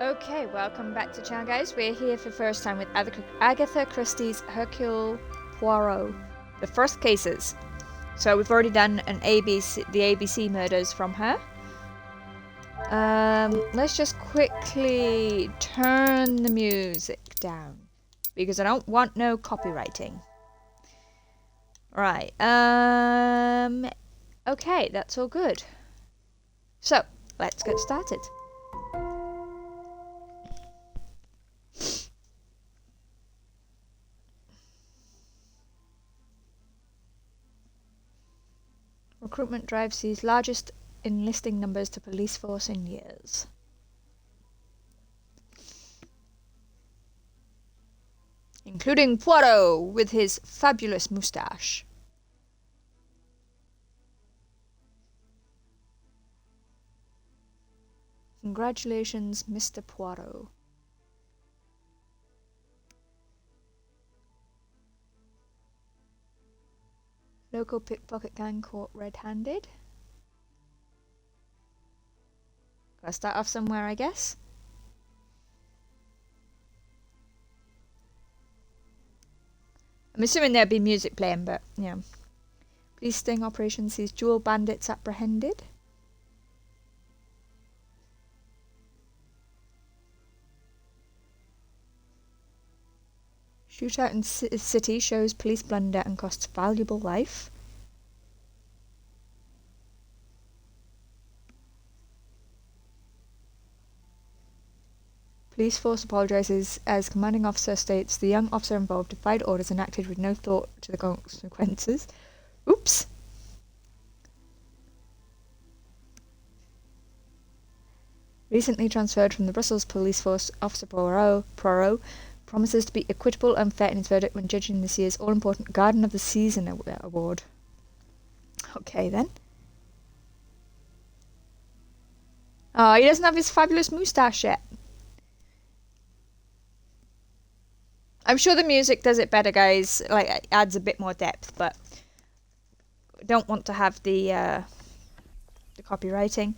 Okay, welcome back to channel, guys. We're here for the first time with Agatha Christie's Hercule Poirot. The first cases. So we've already done the ABC murders from her. Let's just quickly turn the music down because I don't want no copywriting. Right. Okay, that's all good. So let's get started. Recruitment drive sees largest enlisting numbers to police force in years. Including Poirot with his fabulous moustache. Congratulations, Mr. Poirot. Local pickpocket gang caught red-handed. Gotta start off somewhere, I guess. I'm assuming there'll be music playing, but yeah. Police sting operation sees dual bandits apprehended. Shootout in city shows police blunder and costs valuable life. Police force apologises as commanding officer states the young officer involved defied orders and acted with no thought to the consequences. Oops. Recently transferred from the Brussels police force, Officer Poirot promises to be equitable and fair in his verdict when judging this year's all-important Garden of the Season award. Okay, then. Oh, he doesn't have his fabulous moustache yet. I'm sure the music does it better, guys. Like, it adds a bit more depth, but I don't want to have the copywriting.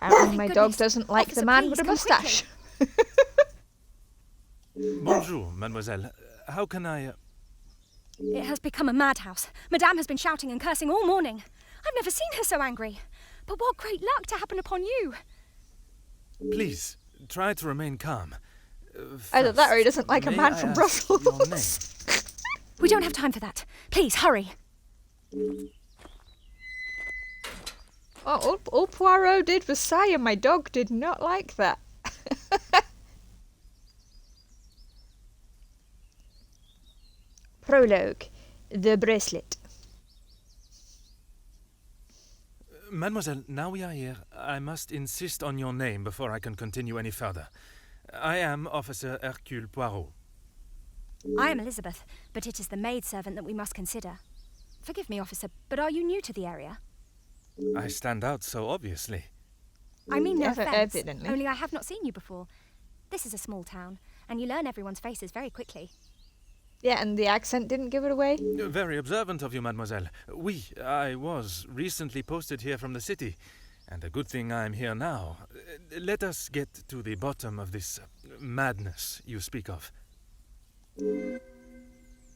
Apparently my dog doesn't like the man with a moustache. Bonjour, mademoiselle. How can I... It has become a madhouse. Madame has been shouting and cursing all morning. I've never seen her so angry. But what great luck to happen upon you. Please, try to remain calm. Either that or he doesn't like a man from Brussels. We don't have time for that. Please, hurry. Oh, all Poirot did was sigh, and my dog did not like that. Prologue. The bracelet. Mademoiselle, now we are here, I must insist on your name before I can continue any further. I am Officer Hercule Poirot. I am Elizabeth, but it is the maidservant that we must consider. Forgive me, officer, but are you new to the area? I stand out so obviously. I mean no Yes, offence, evidently. only I have not seen you before. This is a small town, and you learn everyone's faces very quickly. Yeah, and the accent didn't give it away. Very observant of you, mademoiselle. I was recently posted here from the city, and a good thing I am here now. Let us get to the bottom of this madness you speak of.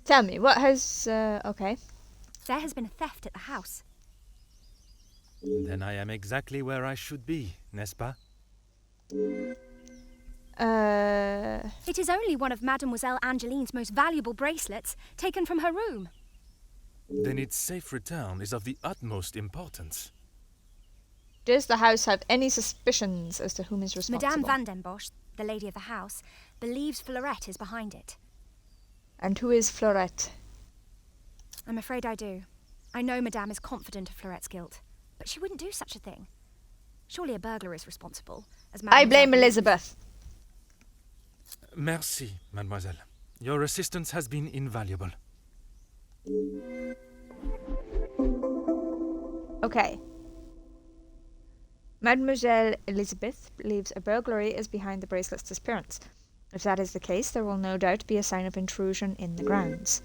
Tell me, what has... okay. There has been a theft at the house. Then I am exactly where I should be, n'est-ce pas? It is only one of Mademoiselle Angeline's most valuable bracelets, taken from her room. Then its safe return is of the utmost importance. Does the house have any suspicions as to whom is responsible? Madame van den Bosch, the lady of the house, believes Fleurette is behind it. And who is Fleurette? I'm afraid I do. I know Madame is confident of Fleurette's guilt, but she wouldn't do such a thing. Surely a burglar is responsible, as I blame believes. Elizabeth. Merci, mademoiselle. Your assistance has been invaluable. Okay. Mademoiselle Elizabeth believes a burglary is behind the bracelet's disappearance. If that is the case, there will no doubt be a sign of intrusion in the grounds.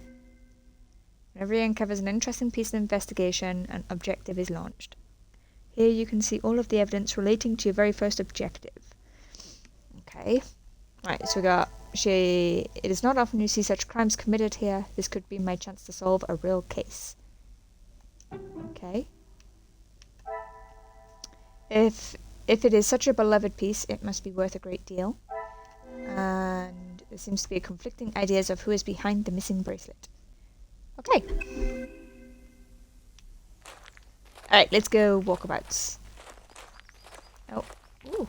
Whenever he uncovers an interesting piece of investigation, an objective is launched. Here you can see all of the evidence relating to your very first objective. Okay. Right, so we got... It is not often you see such crimes committed here. This could be my chance to solve a real case. Okay. If it is such a beloved piece, it must be worth a great deal. And there seems to be conflicting ideas of who is behind the missing bracelet. Okay. Alright, let's go walkabouts. Oh, ooh.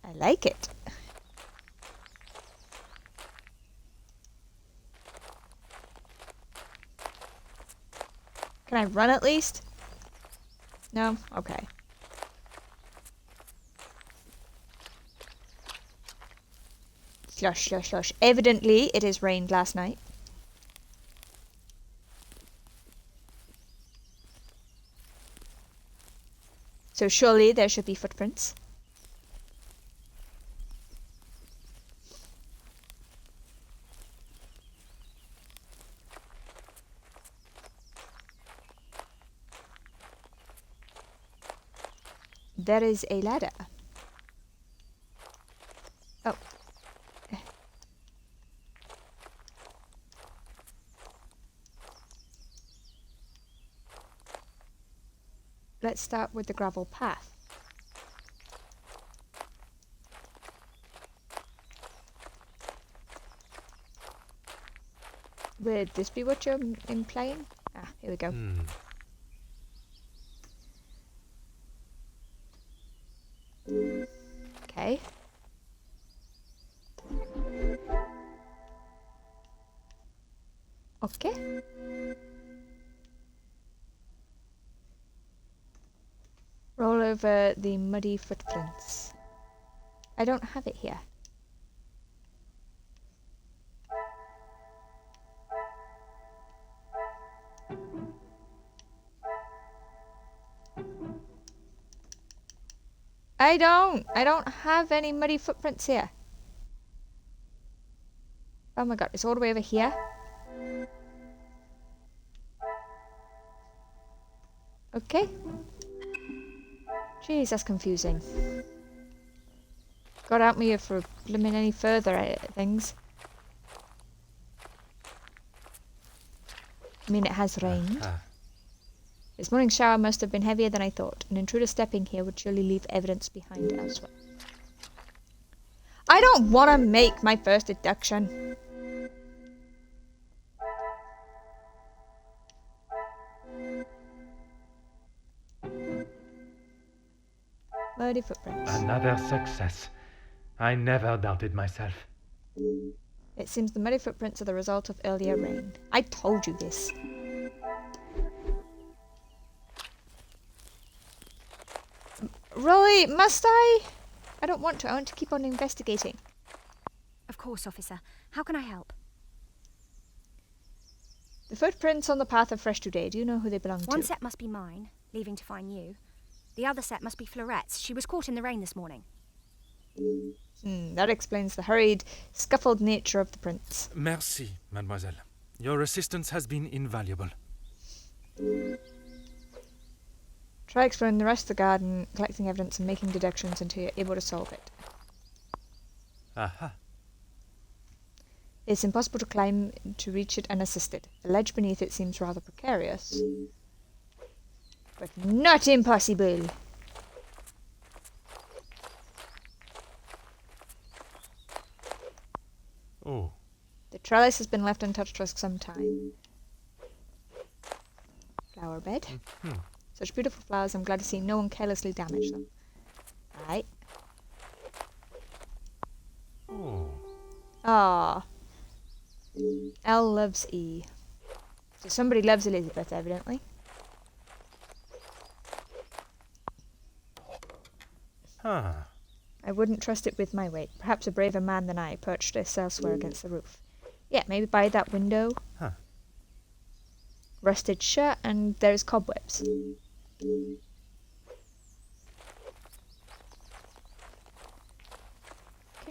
I like it. Can I run at least? No? Okay. Slush, slush, slush. Evidently, it has rained last night. So surely there should be footprints. There is a ladder. Oh. Let's start with the gravel path. Would this be what you're implying? Ah, here we go. Okay. Okay. Roll over the muddy footprints. I don't have it here. I don't have any muddy footprints here. Oh my god, it's all the way over here. Okay. Jeez, that's confusing. God help me if we're blimmin' any further at things. I mean, it has rained. This morning's shower must have been heavier than I thought. An intruder stepping here would surely leave evidence behind elsewhere. I don't want to make my first deduction. Muddy footprints. Another success. I never doubted myself. It seems the muddy footprints are the result of earlier rain. I told you this. Really? Must I? I don't want to. I want to keep on investigating. Of course, officer. How can I help? The footprints on the path are fresh today. Do you know who they belong to? One set must be mine, leaving to find you. The other set must be Florette's. She was caught in the rain this morning. That explains the hurried, scuffled nature of the prints. Merci, mademoiselle. Your assistance has been invaluable. Try exploring the rest of the garden, collecting evidence and making deductions until you're able to solve it. Aha. It's impossible to climb to reach it unassisted. The ledge beneath it seems rather precarious. But not impossible! Oh. The trellis has been left untouched for some time. Flower bed. Such beautiful flowers, I'm glad to see no one carelessly damage them. Right. Oh. Ah. L loves E. So somebody loves Elizabeth, evidently. Huh. I wouldn't trust it with my weight. Perhaps a braver man than I perched this elsewhere against the roof. Yeah, maybe by that window. Huh. rusted shut, and there's cobwebs. Can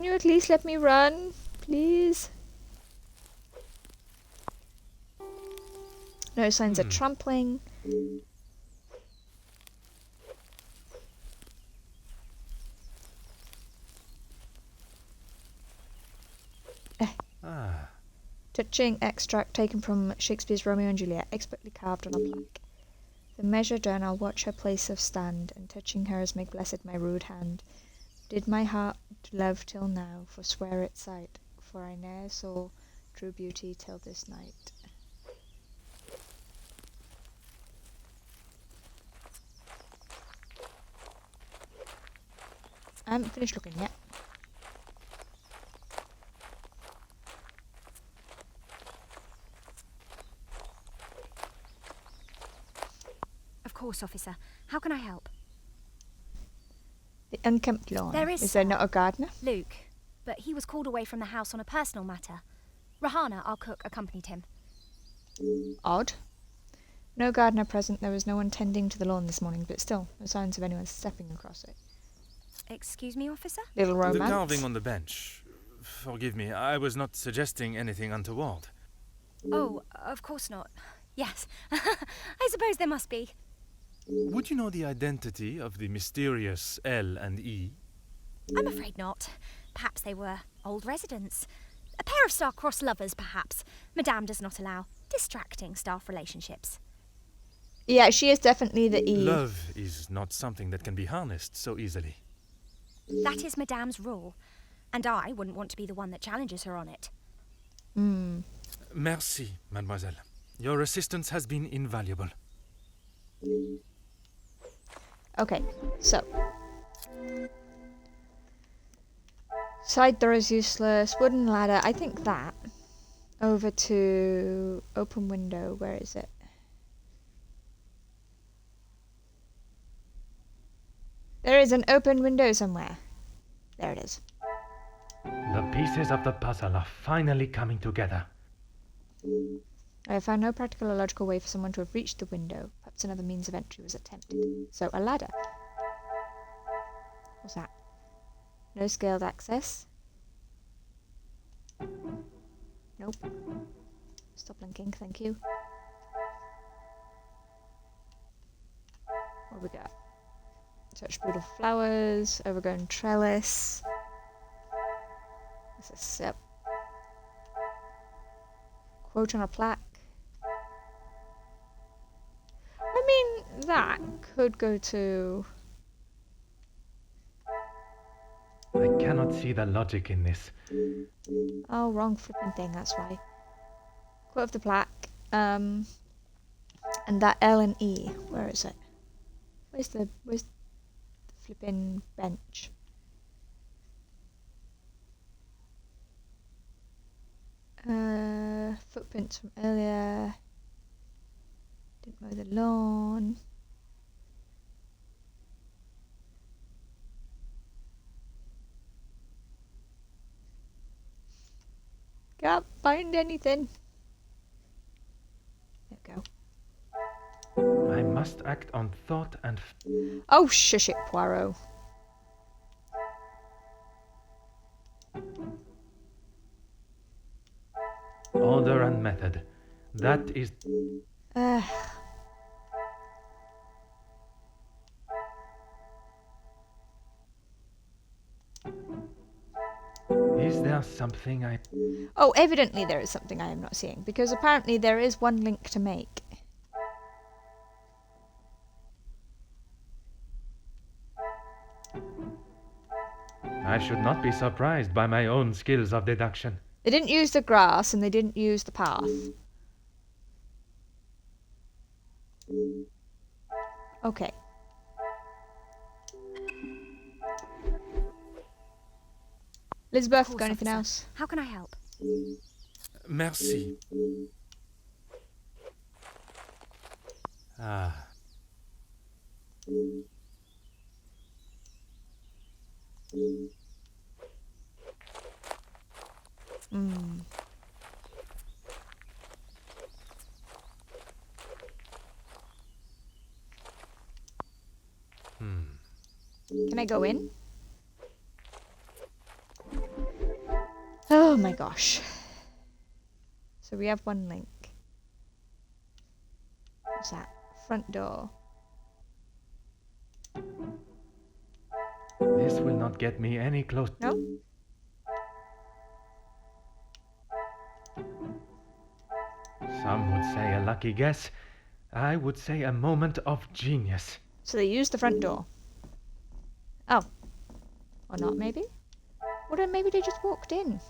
you at least let me run, please? No signs of trampling. Touching extract taken from Shakespeare's Romeo and Juliet, expertly carved on a plaque. The measure done, I'll watch her place of stand, and touching hers make blessed my rude hand. Did my heart love till now, forswear its sight, for I ne'er saw true beauty till this night. I haven't finished looking yet. Of course, officer. How can I help? The unkempt lawn. There is, Is there sir. not a gardener? Luke. But he was called away from the house on a personal matter. Rahana, our cook, accompanied him. Odd. No gardener present. There was no one tending to the lawn this morning, but still, no signs of anyone stepping across it. Excuse me, officer? Little romance. The carving on the bench. Forgive me, I was not suggesting anything untoward. Oh, of course not. Yes. I suppose there must be. Would you know the identity of the mysterious L and E? I'm afraid not. Perhaps they were old residents. A pair of star-crossed lovers, perhaps. Madame does not allow distracting staff relationships. Yeah, she is definitely the E. Love is not something that can be harnessed so easily. That is Madame's rule, and I wouldn't want to be the one that challenges her on it. Merci, mademoiselle. Your assistance has been invaluable. Okay, so. Side door is useless. Wooden ladder, I think that. Over to open window, where is it? There is an open window somewhere. There it is. The pieces of the puzzle are finally coming together. I have found no practical or logical way for someone to have reached the window. Perhaps another means of entry was attempted. So, a ladder. What's that? No scaled access. Nope. Stop blinking, thank you. What have we got? Such beautiful flowers, overgrown trellis. This is, yep. Quote on a plaque. I mean, that could go to... I cannot see the logic in this. Oh, wrong flipping thing, that's why. Quote of the plaque. And that L and E, where is it? Where's the flipping bench? Footprints from earlier. Didn't mow the lawn. Can't find anything. There we go. I must act on thought and... Oh, shush it, Poirot. Order and method. That is... Is there something I... Oh, evidently there is something I am not seeing, because apparently there is one link to make. I should not be surprised by my own skills of deduction. They didn't use the grass and they didn't use the path. Okay. Elizabeth, Of course, got anything officer. else? How can I help? Merci. Ah. Can I go in? Oh my gosh. So we have one link. What's that? Front door. This will not get me any closer. No? Some would say a lucky guess. I would say a moment of genius. So they used the front door. Oh. Or not, maybe? Or then maybe they just walked in.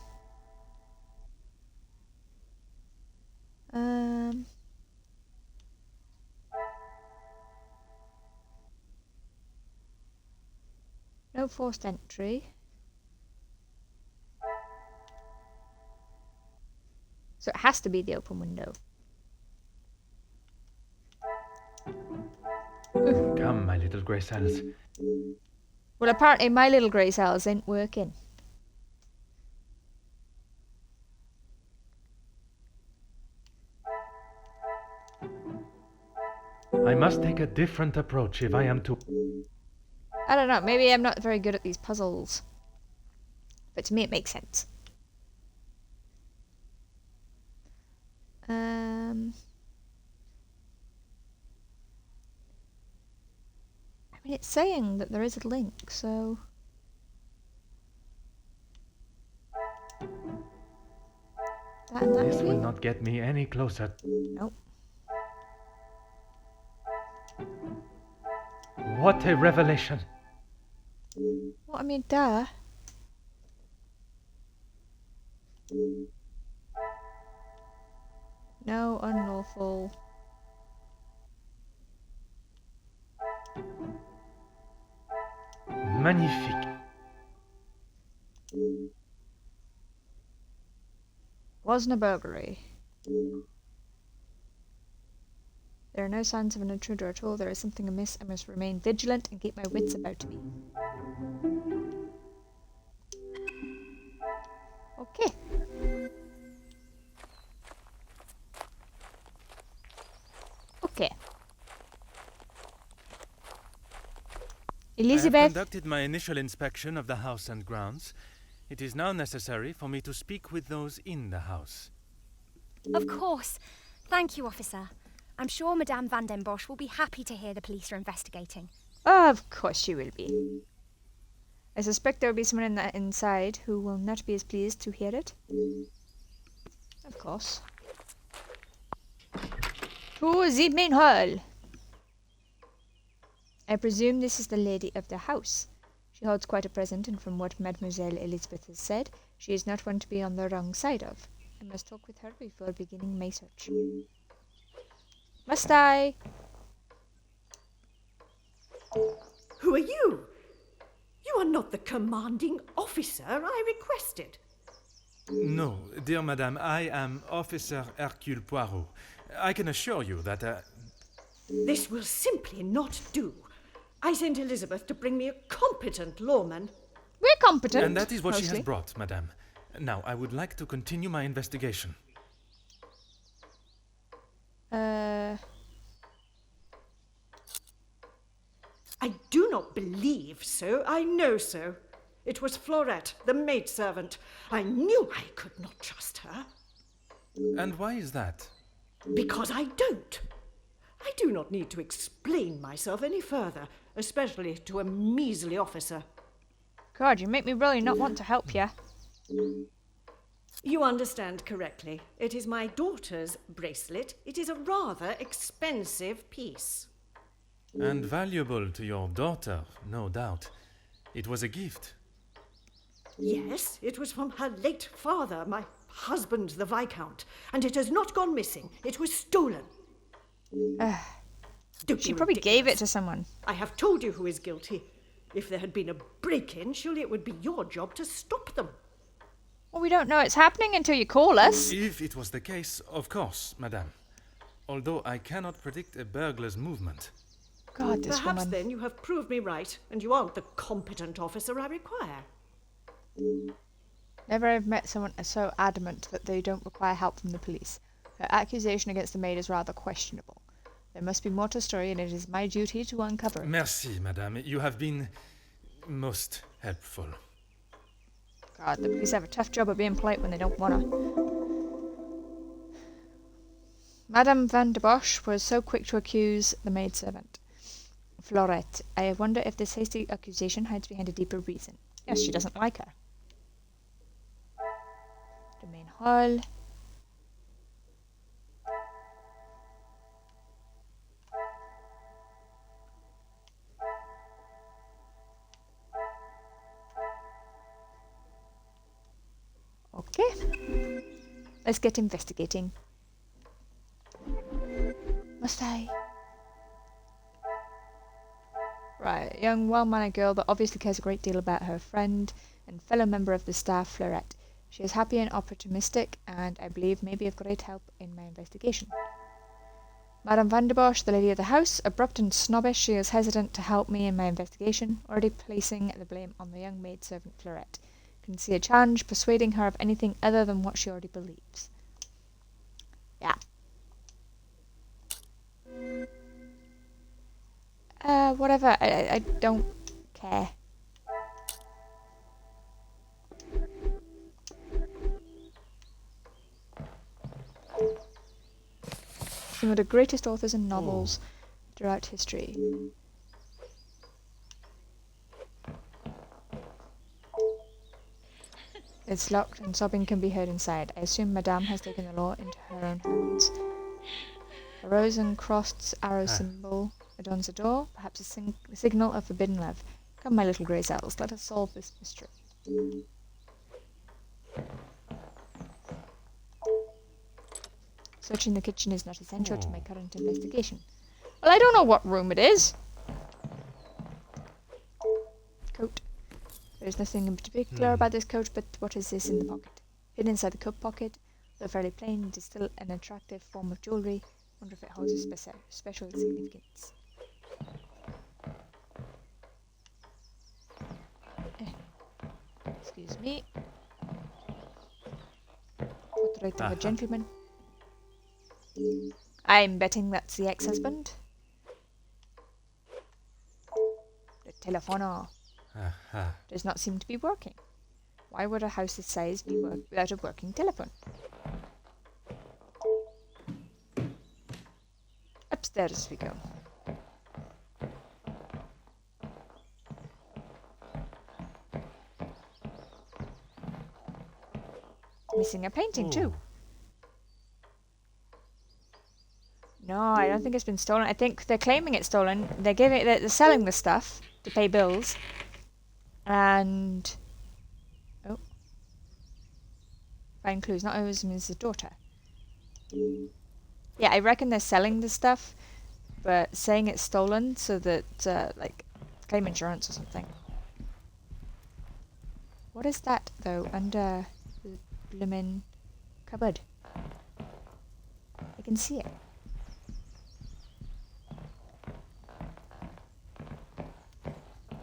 No forced entry. So it has to be the open window. Come, my little grey cells. Well, apparently my little grey cells ain't working. I must take a different approach if I am to... I don't know, maybe I'm not very good at these puzzles. But to me it makes sense. I mean, it's saying that there is a link, so... That and that This will maybe? not get me any closer. Nope. What a revelation! Well, I mean, duh. No unlawful. Magnifique. Wasn't a burglary. There are no signs of an intruder at all. There is something amiss. I must remain vigilant and keep my wits about me. Okay. Okay. I have Elizabeth. conducted my initial inspection of the house and grounds. It is now necessary for me to speak with those in the house. Of course. Thank you, officer. I'm sure Madame Van den Bosch will be happy to hear the police are investigating. Of course she will be. I suspect there will be someone inside who will not be as pleased to hear it. Of course. To the main hall. I presume this is the lady of the house. She holds quite a present, and from what Mademoiselle Elizabeth has said, she is not one to be on the wrong side of. I must talk with her before beginning my search. Must I? Who are you? You are not the commanding officer I requested. No, dear madame, I am Officer Hercule Poirot. I can assure you that... This will simply not do. I sent Elizabeth to bring me a competent lawman. We're competent. And that is what she mostly. has brought, madame. Now, I would like to continue my investigation. I do not believe so. I know so. It was Florette, the maidservant. I knew I could not trust her. And why is that? Because I don't. I do not need to explain myself any further, especially to a measly officer. God, you make me really not want to help you. You understand correctly. It is my daughter's bracelet. It is a rather expensive piece. And valuable to your daughter, no doubt. It was a gift. Yes, it was from her late father, my husband, the Viscount, and it has not gone missing. It was stolen. Don't She be probably gave it ridiculous. to someone. I have told you who is guilty. If there had been a break-in, surely it would be your job to stop them. Well, we don't know it's happening until you call us. If it was the case, of course, madame. Although I cannot predict a burglar's movement. God, this Perhaps woman. then you have proved me right, and you aren't the competent officer I require. Never have met someone so adamant that they don't require help from the police. Her accusation against the maid is rather questionable. There must be more to the story, and it is my duty to uncover it. Merci, madame. You have been most helpful. God, the police have a tough job of being polite when they don't wanna. Madame van der Bosch was so quick to accuse the maidservant. Florette, I wonder if this hasty accusation hides behind a deeper reason. Yes, she doesn't like her. Domain hall. Okay. Let's get investigating. Must I? Right, a young, well-mannered girl that obviously cares a great deal about her friend and fellow member of the staff, Florette. She is happy and optimistic, and I believe may be of great help in my investigation. Madame van der Bosch, the lady of the house, abrupt and snobbish, she is hesitant to help me in my investigation, already placing the blame on the young maidservant Florette. Can see a challenge persuading her of anything other than what she already believes. Yeah. Whatever. I don't care. Some of the greatest authors and novels throughout history. It's locked and sobbing can be heard inside. I assume Madame has taken the law into her own hands. A rose and crossed arrow symbol adorns the door, perhaps a signal of forbidden love. Come, my little grey cells, let us solve this mystery. Searching the kitchen is not essential to my current investigation. Well, I don't know what room it is. Coat. There's nothing in particular about this coat, but what is this in the pocket? Hidden inside the coat pocket, though fairly plain, it is still an attractive form of jewellery. Wonder if it holds a special significance. Excuse me. Portrait of a gentleman. I'm betting that's the ex-husband. The telefono does not seem to be working. Why would a house this size be without a working telephone? Upstairs we go. Missing a painting too. No, I don't think it's been stolen. I think they're claiming it's stolen. They're selling the stuff to pay bills. And find clues. Not always means the daughter. Yeah, I reckon they're selling the stuff, but saying it's stolen so that like claim insurance or something. What is that though under the bloomin' cupboard? I can see it.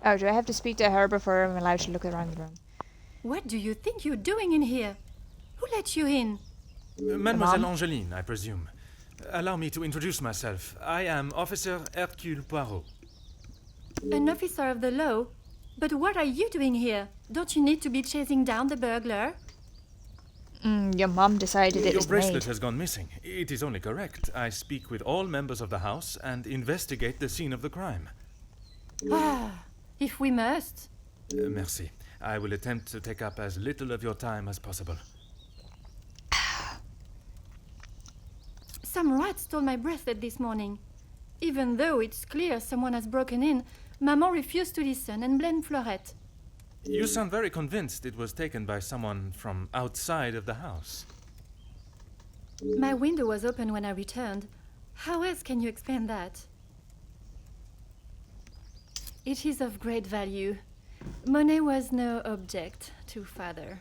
Oh, do I have to speak to her before I'm allowed to look around the room? What do you think you're doing in here? Who let you in? Mademoiselle Angeline, I presume. Allow me to introduce myself. I am Officer Hercule Poirot. An officer of the law? But what are you doing here? Don't you need to be chasing down the burglar? Your mom decided it Your was bracelet made. has gone missing. It is only correct. I speak with all members of the house and investigate the scene of the crime. Ah, if we must. Merci. I will attempt to take up as little of your time as possible. Some rat stole my bracelet this morning. Even though it's clear someone has broken in, Maman refused to listen and blamed Florette. You sound very convinced it was taken by someone from outside of the house. My window was open when I returned. How else can you explain that? It is of great value. Money was no object to father.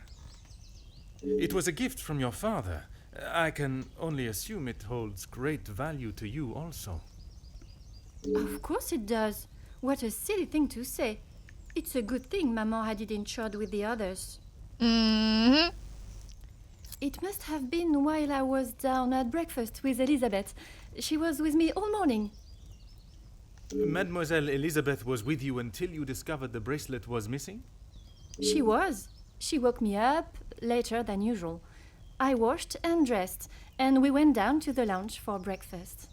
It was a gift from your father. I can only assume it holds great value to you also. Of course it does. What a silly thing to say. It's a good thing Maman had it insured with the others. Mm-hmm. It must have been while I was down at breakfast with Elizabeth. She was with me all morning. Mademoiselle Elizabeth was with you until you discovered the bracelet was missing? She was. She woke me up later than usual. I washed and dressed, and we went down to the lounge for breakfast.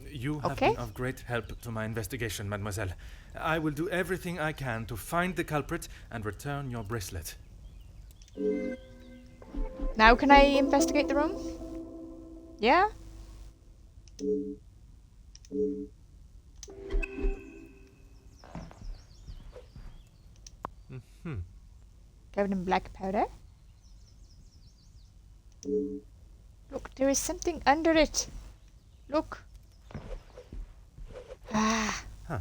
You have Okay. been of great help to my investigation, mademoiselle. I will do everything I can to find the culprit and return your bracelet. Now can I investigate the room? Yeah? Covered in black powder. Look, there is something under it. Look. Ah. Huh.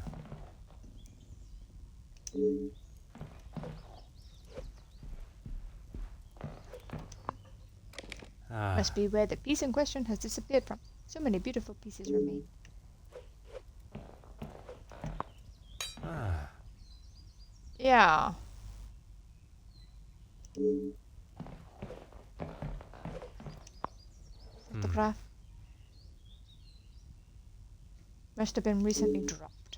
Must be where the piece in question has disappeared from. So many beautiful pieces remain. Yeah. Photograph. Must have been recently dropped.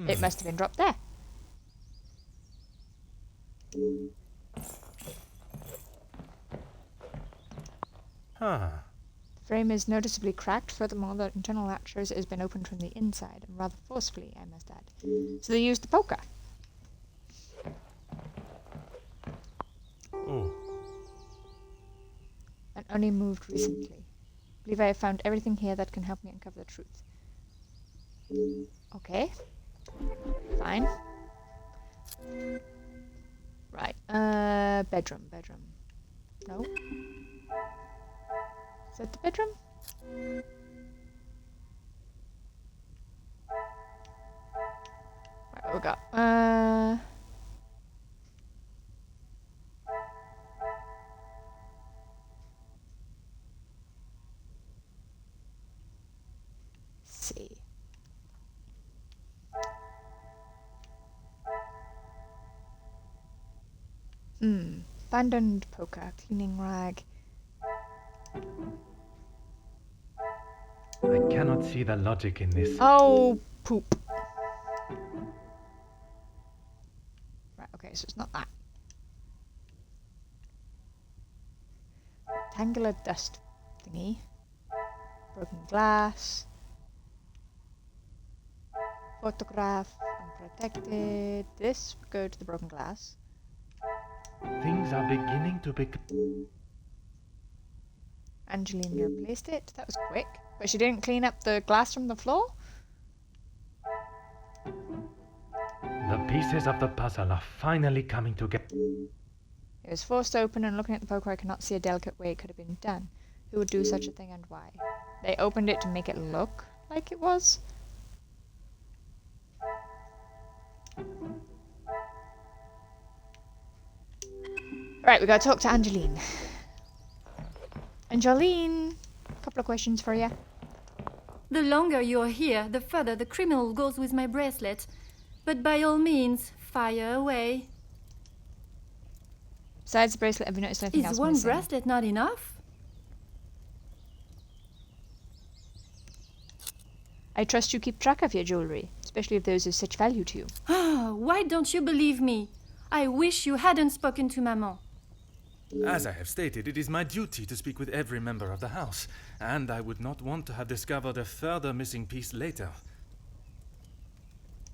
It must have been dropped there. Huh. The frame is noticeably cracked. Furthermore, the internal latch shows it has been opened from the inside, and rather forcefully, I must add. So they used the poker. Oh. And only moved recently. I believe I have found everything here that can help me uncover the truth. Okay. Fine. Right. Bedroom. No. Is that the bedroom? Right, what we got? See. Abandoned poker, cleaning rag. I cannot see the logic in this. Oh, poop. Right, okay, so it's not that. Rectangular dust thingy. Broken glass. Photograph, unprotected. This would go to the broken glass. Things are beginning to be... Angelina replaced it. That was quick. But she didn't clean up the glass from the floor? The pieces of the puzzle are finally coming together. It was forced open, and looking at the poker I cannot see a delicate way it could have been done. Who would do such a thing and why? They opened it to make it look like it was? Right, we gotta talk to Angeline. Angeline, a couple of questions for you. The longer you're here, the further the criminal goes with my bracelet. But by all means, fire away. Besides the bracelet, have you noticed anything Is else one missing? bracelet not enough? I trust you keep track of your jewellery, especially of those of such value to you. Why don't you believe me? I wish you hadn't spoken to Maman. As I have stated, it is my duty to speak with every member of the house, and I would not want to have discovered a further missing piece later.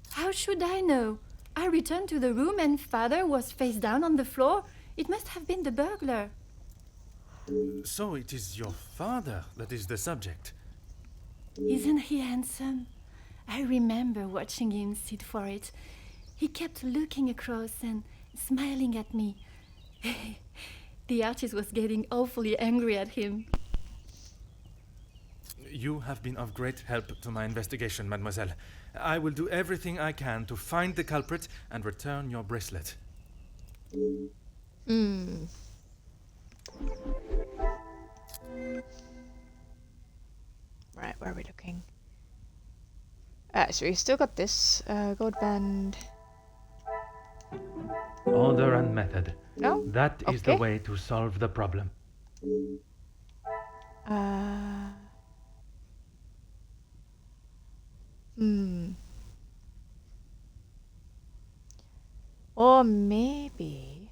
How should I know? I returned to the room and Father was face down on the floor. It must have been the burglar. So it is your father that is the subject. Isn't he handsome? I remember watching him sit for it. He kept looking across and smiling at me. The artist was getting awfully angry at him. You have been of great help to my investigation, mademoiselle. I will do everything I can to find the culprit and return your bracelet. Right, where are we looking? So we've still got this. Gold band. Order and method. No? That is the Okay. way to solve the problem. Or maybe...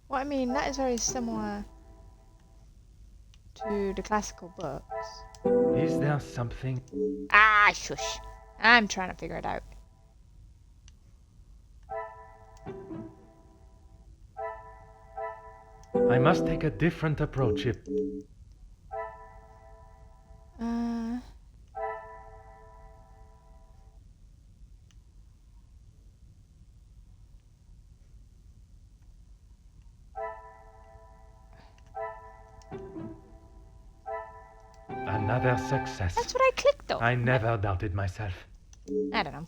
Well, I mean, that is very similar to the classical books. Is there something? Ah, shush. I'm trying to figure it out. I must take a different approach if... Another success. That's what I clicked though. I never doubted myself. I don't know.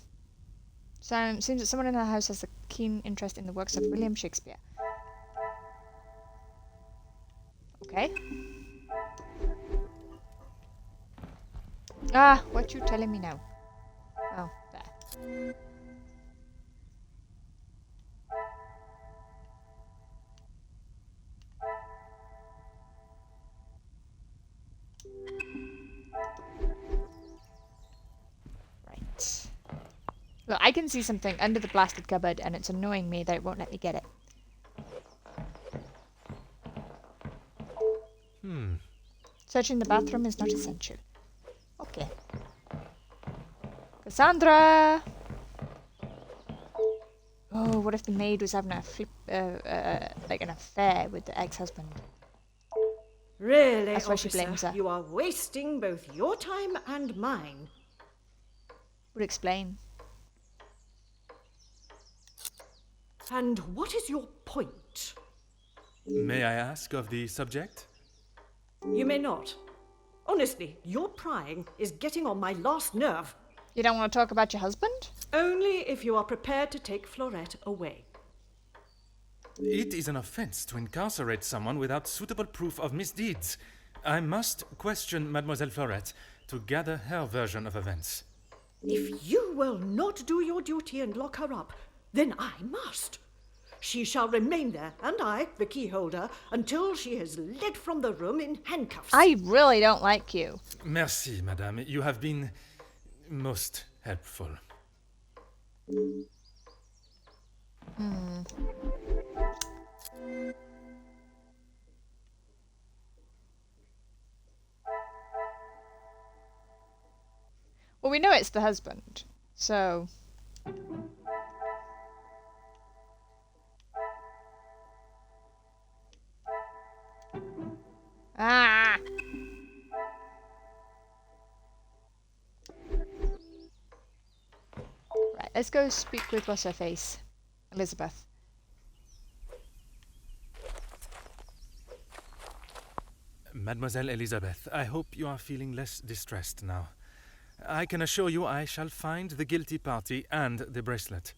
So it seems that someone in our house has a keen interest in the works of William Shakespeare. Okay. Ah, what you telling me now? Oh, there. Right. Look, I can see something under the blasted cupboard and it's annoying me that it won't let me get it. Searching the bathroom is not essential. Okay. Cassandra! Oh, what if the maid was having a like an affair with the ex-husband? Really, That's why she officer, blames her. you are wasting both your time and mine. Would explain. And what is your point? May I ask of the subject? You may not. Honestly, your prying is getting on my last nerve. You don't want to talk about your husband? Only if you are prepared to take Florette away. It is an offense to incarcerate someone without suitable proof of misdeeds. I must question Mademoiselle Florette to gather her version of events. If you will not do your duty and lock her up, then I must. She shall remain there, and I, the key holder, until she is led from the room in handcuffs. I really don't like you. Merci, madame. You have been most helpful. Well, we know it's the husband, so... Ah! Right, let's go speak with what's her face. Elizabeth. Mademoiselle Elizabeth, I hope you are feeling less distressed now. I can assure you I shall find the guilty party and the bracelet.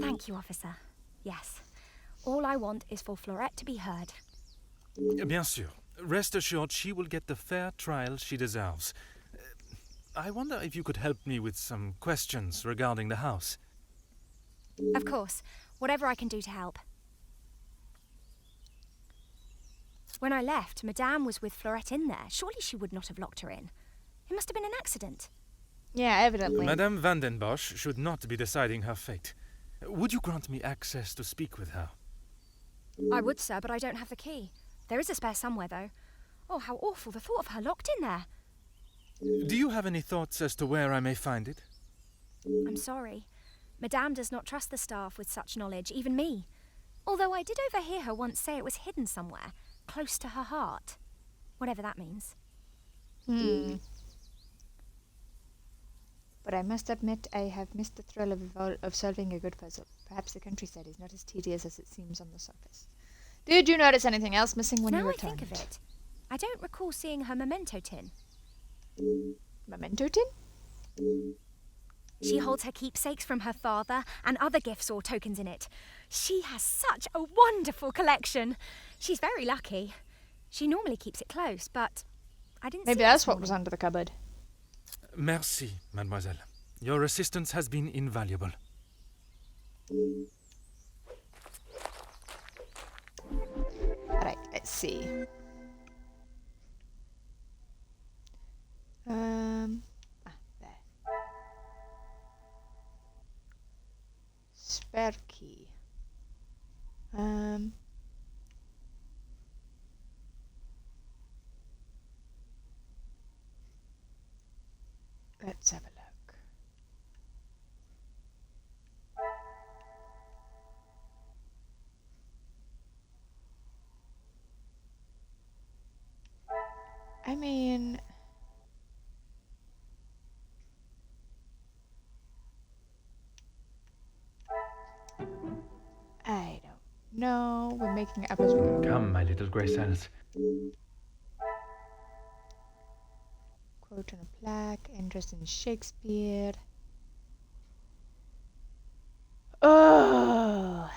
Thank you, officer. Yes. All I want is for Florette to be heard. Bien sûr. Rest assured she will get the fair trial she deserves. I wonder if you could help me with some questions regarding the house. Of course. Whatever I can do to help. When I left, Madame was with Florette in there. Surely she would not have locked her in. It must have been an accident. Yeah, evidently. Madame van den Bosch should not be deciding her fate. Would you grant me access to speak with her? I would, sir, but I don't have the key. There is a spare somewhere, though. Oh, how awful, the thought of her locked in there. Do you have any thoughts as to where I may find it? I'm sorry. Madame does not trust the staff with such knowledge, even me. Although I did overhear her once say it was hidden somewhere, close to her heart. Whatever that means. But I must admit I have missed the thrill of solving a good puzzle. Perhaps the countryside is not as tedious as it seems on the surface. Did you notice anything else missing when you Now I returned? think of it, I don't recall seeing her memento tin. Memento tin? She holds her keepsakes from her father and other gifts or tokens in it. She has such a wonderful collection. She's very lucky. She normally keeps it close, but I didn't Maybe see it that's this what was morning. under the cupboard. Merci, mademoiselle. Your assistance has been invaluable. Alright, let's see. There. Spare key. Let's have a look. I mean, I don't know. We're making it up as we go. Come, my little grey cells. Quote on a plaque. Interest in Shakespeare. Oh.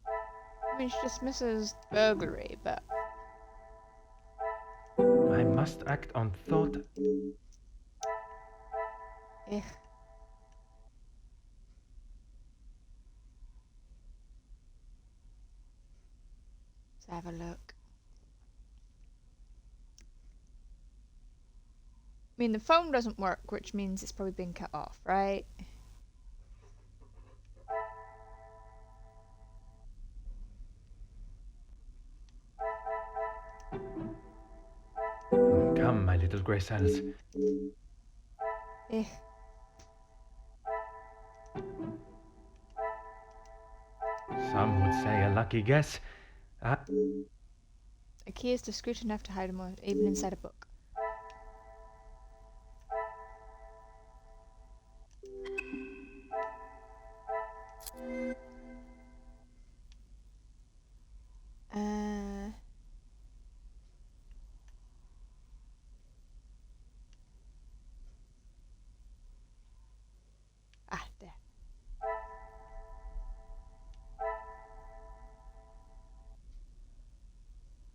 I mean, she dismisses burglary, but I must act on thought. eh. Let's have a look. I mean, the phone doesn't work, which means it's probably been cut off, right? Come, my little grey cells. Eh. Some would say a lucky guess. A key is discreet enough to hide more, even inside a book. There.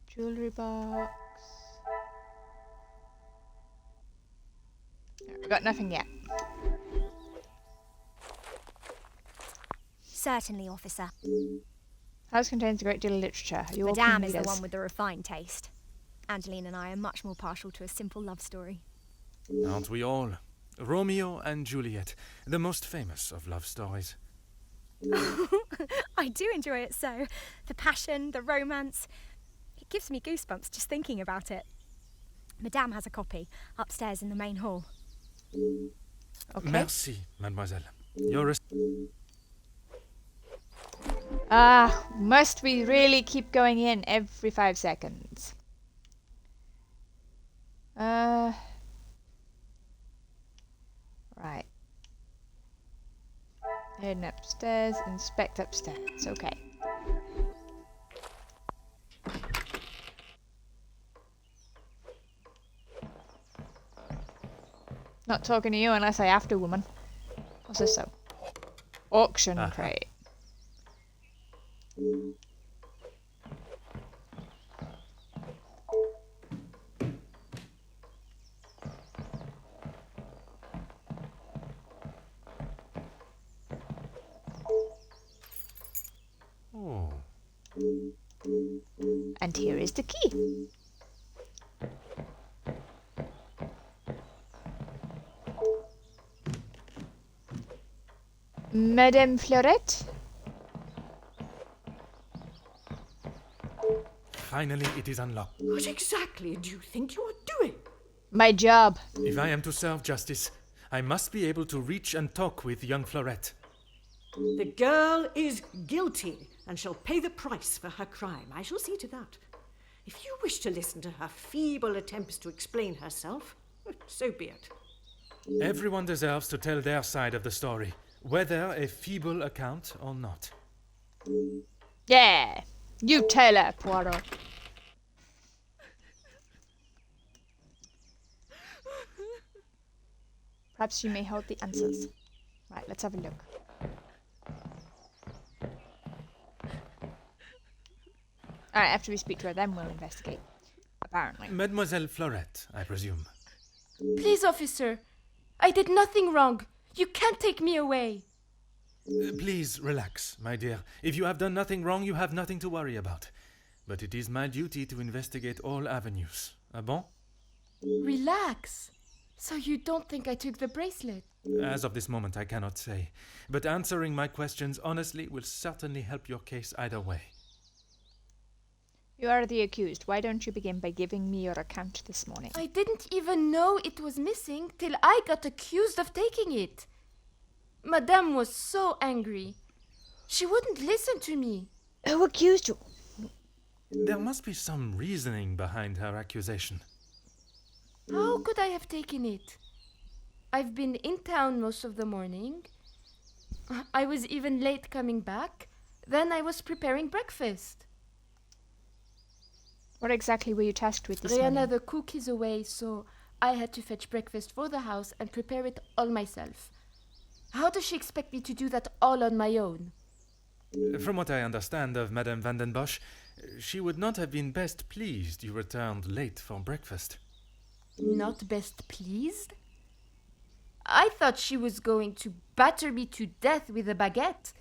Jewelry box. No, we got nothing yet. Certainly, officer. House contains a great deal of literature. Are you all Madame keen is the readers? one with the refined taste. Angeline and I are much more partial to a simple love story. Aren't we all? Romeo and Juliet, the most famous of love stories. I do enjoy it so. The passion, the romance. It gives me goosebumps just thinking about it. Madame has a copy upstairs in the main hall. Okay. Merci, mademoiselle. Your Must we really keep going in every 5 seconds? Right. Heading upstairs, inspect upstairs. Okay. Not talking to you unless I have to, woman. What's this though? Auction Aha. crate. Oh. And here is the key. Madame Fleurette? Finally, it is unlocked. What exactly do you think you are doing? My job. If I am to serve justice, I must be able to reach and talk with young Fleurette. The girl is guilty and shall pay the price for her crime. I shall see to that. If you wish to listen to her feeble attempts to explain herself, so be it. Everyone deserves to tell their side of the story, whether a feeble account or not. Yeah. You tell her, Poirot. Perhaps she may hold the answers. Right, let's have a look. Alright, after we speak to her, then we'll investigate. Apparently. Mademoiselle Fleurette, I presume. Please, officer, I did nothing wrong. You can't take me away. Please relax, my dear. If you have done nothing wrong, you have nothing to worry about. But it is my duty to investigate all avenues. Ah bon? Relax. So you don't think I took the bracelet? As of this moment, I cannot say. But answering my questions honestly will certainly help your case either way. You are the accused. Why don't you begin by giving me your account this morning? I didn't even know it was missing till I got accused of taking it. Madame was so angry. She wouldn't listen to me. Who accused you? There must be some reasoning behind her accusation. How could I have taken it? I've been in town most of the morning. I was even late coming back. Then I was preparing breakfast. What exactly were you tasked with this Rihanna, morning? the cook, is away, so I had to fetch breakfast for the house and prepare it all myself. How does she expect me to do that all on my own? From what I understand of Madame van den Bosch, she would not have been best pleased you returned late for breakfast. Not best pleased? I thought she was going to batter me to death with a baguette.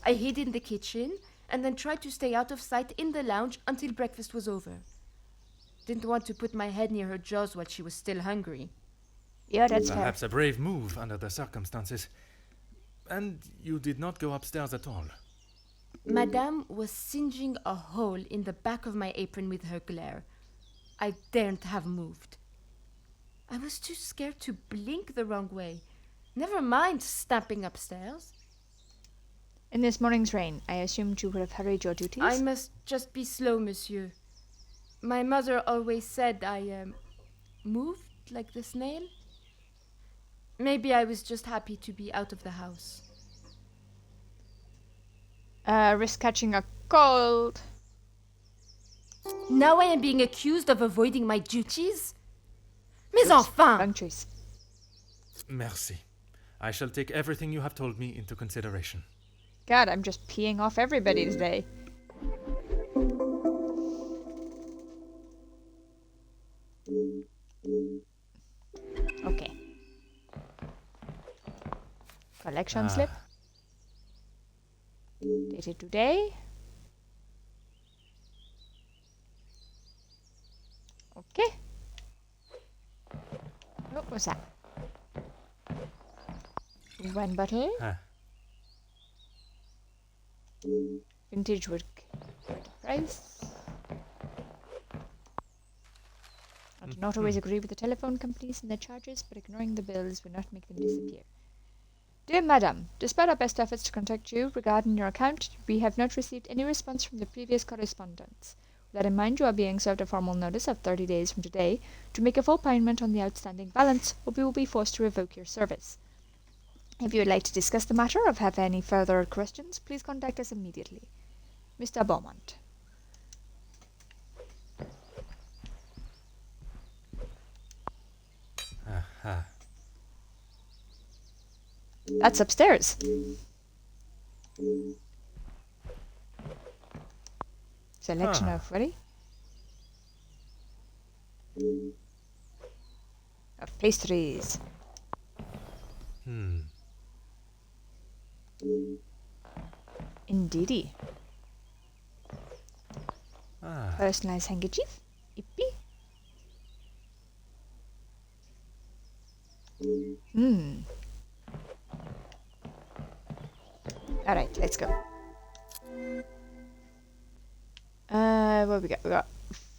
I hid in the kitchen and then tried to stay out of sight in the lounge until breakfast was over. Didn't want to put my head near her jaws while she was still hungry. Yeah, that's fair. Perhaps a brave move under the circumstances. And you did not go upstairs at all. Madame was singeing a hole in the back of my apron with her glare. I daren't have moved. I was too scared to blink the wrong way. Never mind stamping upstairs. In this morning's rain, I assumed you would have hurried your duties? I must just be slow, monsieur. My mother always said I moved like the snail. Maybe I was just happy to be out of the house. Risk catching a cold. Now I am being accused of avoiding my duties? Mais enfin! Wrong choice. Merci. I shall take everything you have told me into consideration. God, I'm just peeing off everybody today. Okay. Collection slip. Dated today. Okay. What was that? Wine bottle. Vintage wood. Price. I do not always agree with the telephone companies and their charges, but ignoring the bills will not make them disappear. Dear Madam, despite our best efforts to contact you regarding your account, we have not received any response from the previous correspondence. With that in mind, you are being served a formal notice of 30 days from today to make a full payment on the outstanding balance, or we will be forced to revoke your service. If you would like to discuss the matter or have any further questions, please contact us immediately. Mr. Beaumont. Aha. That's upstairs. Selection of ready? Of pastries. Indeedy. Personalized handkerchief. Ippy. Alright, let's go. What we got? We got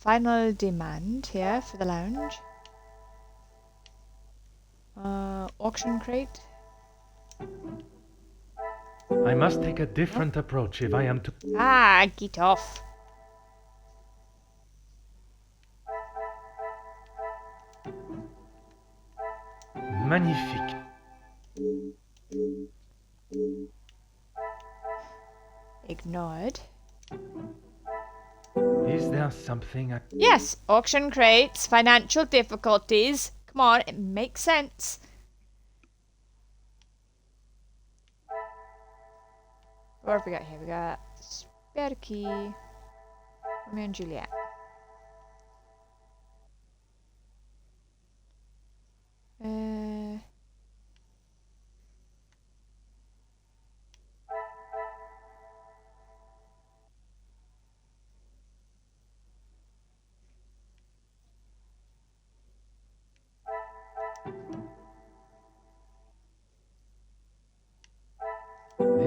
final demand here for the lounge. Auction crate. I must take a different approach if I am to... Ah, get off. Magnifique. Ignored. Is there something I... Yes, auction crates, financial difficulties. Come on, it makes sense. What have we got here? We got spare key. Romeo and Juliet.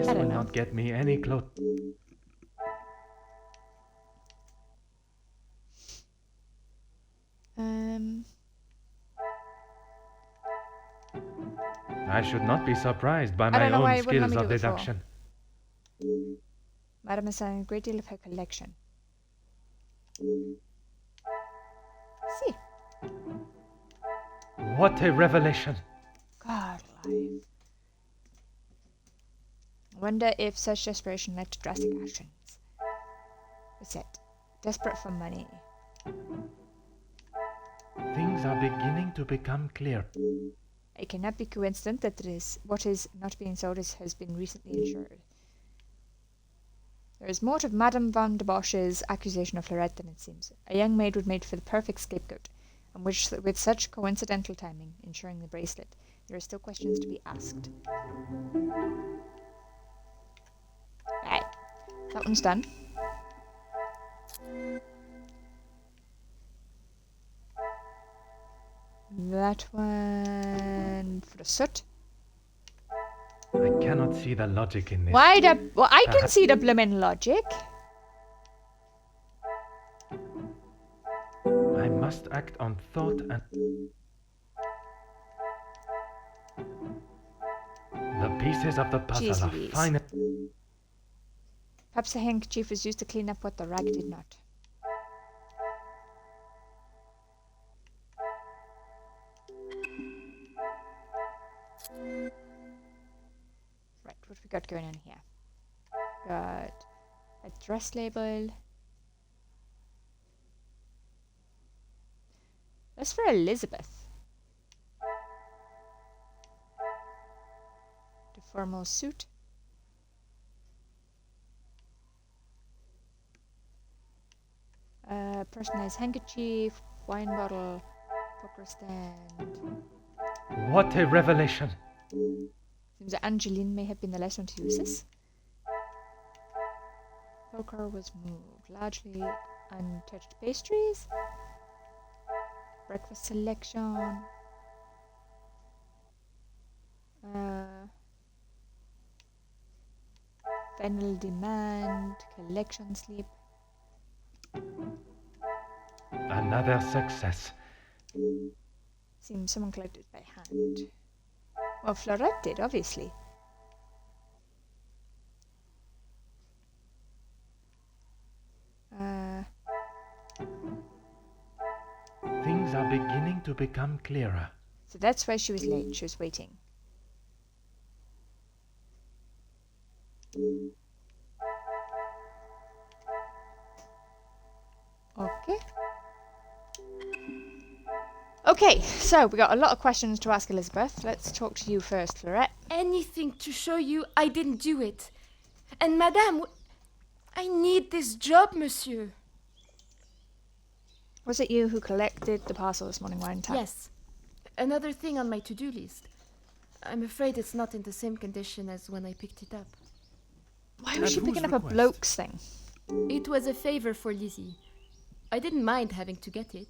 This I don't will know. not get me any close. I should not be surprised by I my don't know why own you wouldn't let skills me of do it for. deduction. Madame is selling a great deal of her collection. See. What a revelation! God alive. I wonder if such desperation led to drastic actions. We said, desperate for money. Things are beginning to become clear. It cannot be coincident that what is not being sold has been recently insured. There is more to Madame van de Bosch's accusation of Fleurette than it seems. A young maid would make for the perfect scapegoat, and with such coincidental timing, insuring the bracelet, there are still questions to be asked. Right, that one's done. That one for the soot. I cannot see the logic in this. Why the... Well, I can see the bloomin' logic. I must act on thought and... The pieces of the puzzle Jeez are Louise. fine. Perhaps the handkerchief was used to clean up what the rag did not. Right, what have we got going on here? Got a dress label. That's for Elizabeth. The formal suit. Personalized handkerchief, wine bottle, poker stand. What a revelation! Seems that Angeline may have been the last one to use this. Poker was moved. Largely untouched pastries. Breakfast selection. Final demand. Collection sleep. Another success. Seems someone collected by hand. Well, Fleurette did, obviously. Things are beginning to become clearer. So that's why she was late. She was waiting. Okay. Okay, so we got a lot of questions to ask Elizabeth. Let's talk to you first, Fleurette. Anything to show you I didn't do it. And Madame, I need this job, monsieur. Was it you who collected the parcel this morning, Wine Tap? Yes. Another thing on my to-do list. I'm afraid it's not in the same condition as when I picked it up. Why was At she whose picking up a request? bloke's thing? It was a favor for Lizzie. I didn't mind having to get it.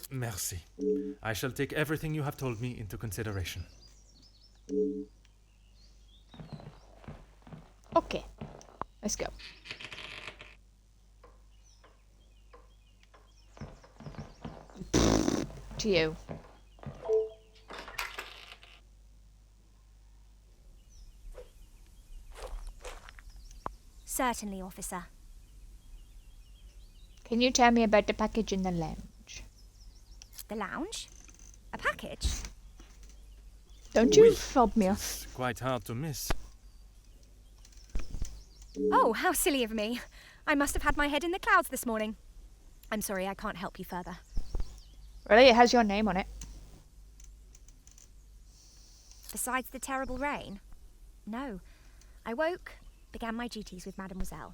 Merci. I shall take everything you have told me into consideration. Okay, let's go. To you. Certainly, officer. Can you tell me about the package in the lounge? The lounge? A package? Don't you Oui. fob me off. It's quite hard to miss. Oh, how silly of me. I must have had my head in the clouds this morning. I'm sorry, I can't help you further. Really, it has your name on it. Besides the terrible rain? No. I woke, began my duties with Mademoiselle.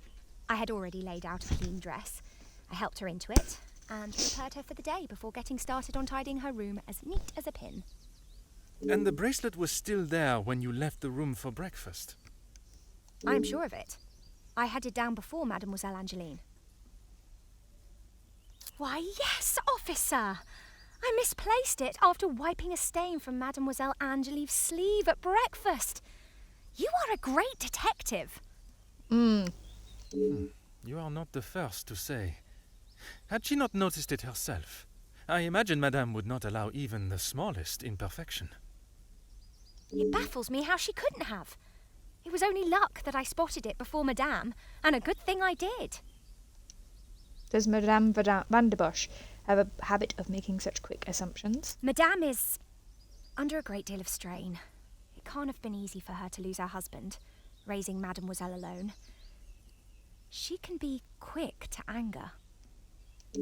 I had already laid out a clean dress. I helped her into it and prepared her for the day before getting started on tidying her room as neat as a pin. And the bracelet was still there when you left the room for breakfast. I'm sure of it. I had it down before Mademoiselle Angeline. Why, yes, officer! I misplaced it after wiping a stain from Mademoiselle Angeline's sleeve at breakfast. You are a great detective. You are not the first to say. Had she not noticed it herself, I imagine Madame would not allow even the smallest imperfection. It baffles me how she couldn't have. It was only luck that I spotted it before Madame, and a good thing I did. Does Madame van der Bosch have a habit of making such quick assumptions? Madame is under a great deal of strain. It can't have been easy for her to lose her husband, raising Mademoiselle alone. She can be quick to anger.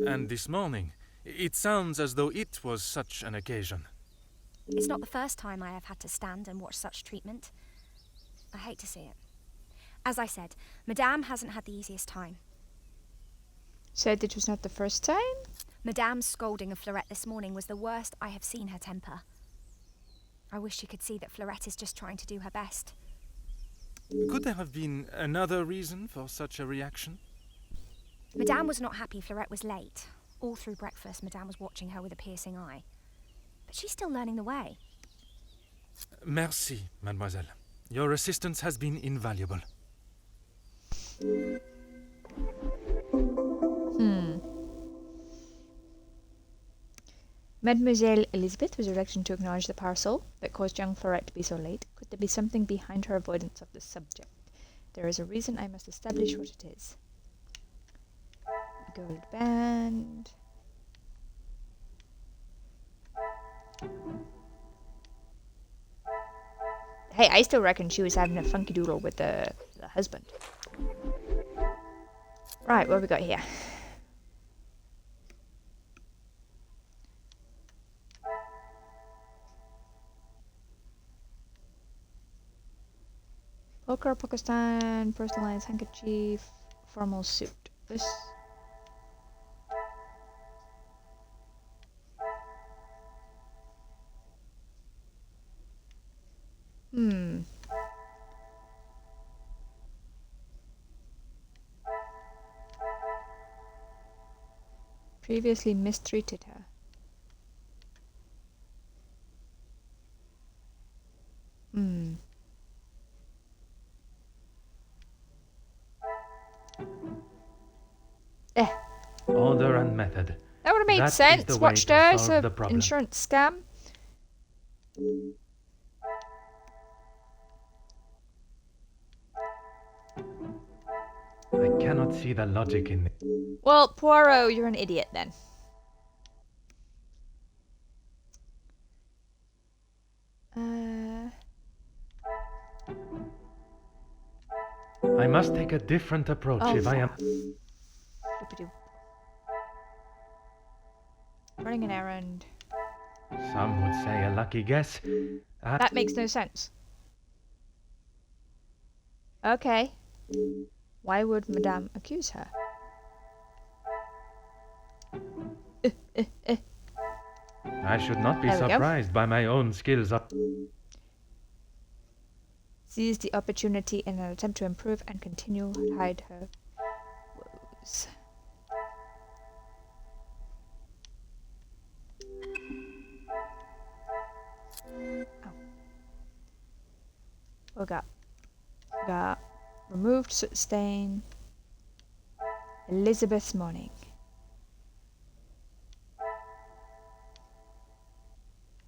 And this morning, it sounds as though it was such an occasion. It's not the first time I have had to stand and watch such treatment. I hate to see it. As I said, Madame hasn't had the easiest time. Said it was not the first time? Madame's scolding of Fleurette this morning was the worst I have seen her temper. I wish you could see that Fleurette is just trying to do her best. Could there have been another reason for such a reaction? Madame was not happy Fleurette was late. All through breakfast, Madame was watching her with a piercing eye. But she's still learning the way. Merci, mademoiselle. Your assistance has been invaluable. Mademoiselle Elizabeth was reluctant to acknowledge the parcel that caused young Fleurette to be so late. Could there be something behind her avoidance of the subject? There is a reason. I must establish what it is. Gold band. Hey, I still reckon she was having a funky doodle with the husband. Right, what have we got here? Poker, Pakistan, personalized handkerchief, formal suit. This. Previously mistreated her. Order and method. That would have made That is sense. the way Watched to her, solve the so problem. insurance scam. I cannot see the logic in it. Well, Poirot, you're an idiot then. I must take a different approach if I am... Doop-a-doop. Running an errand. Some would say a lucky guess. That makes no sense. Okay. Why would Madame accuse her? I should not be There we go. surprised by my own skills up. Seize the opportunity in an attempt to improve and continue to hide her woes. Oh. Got removed soot stain. Elizabeth's morning.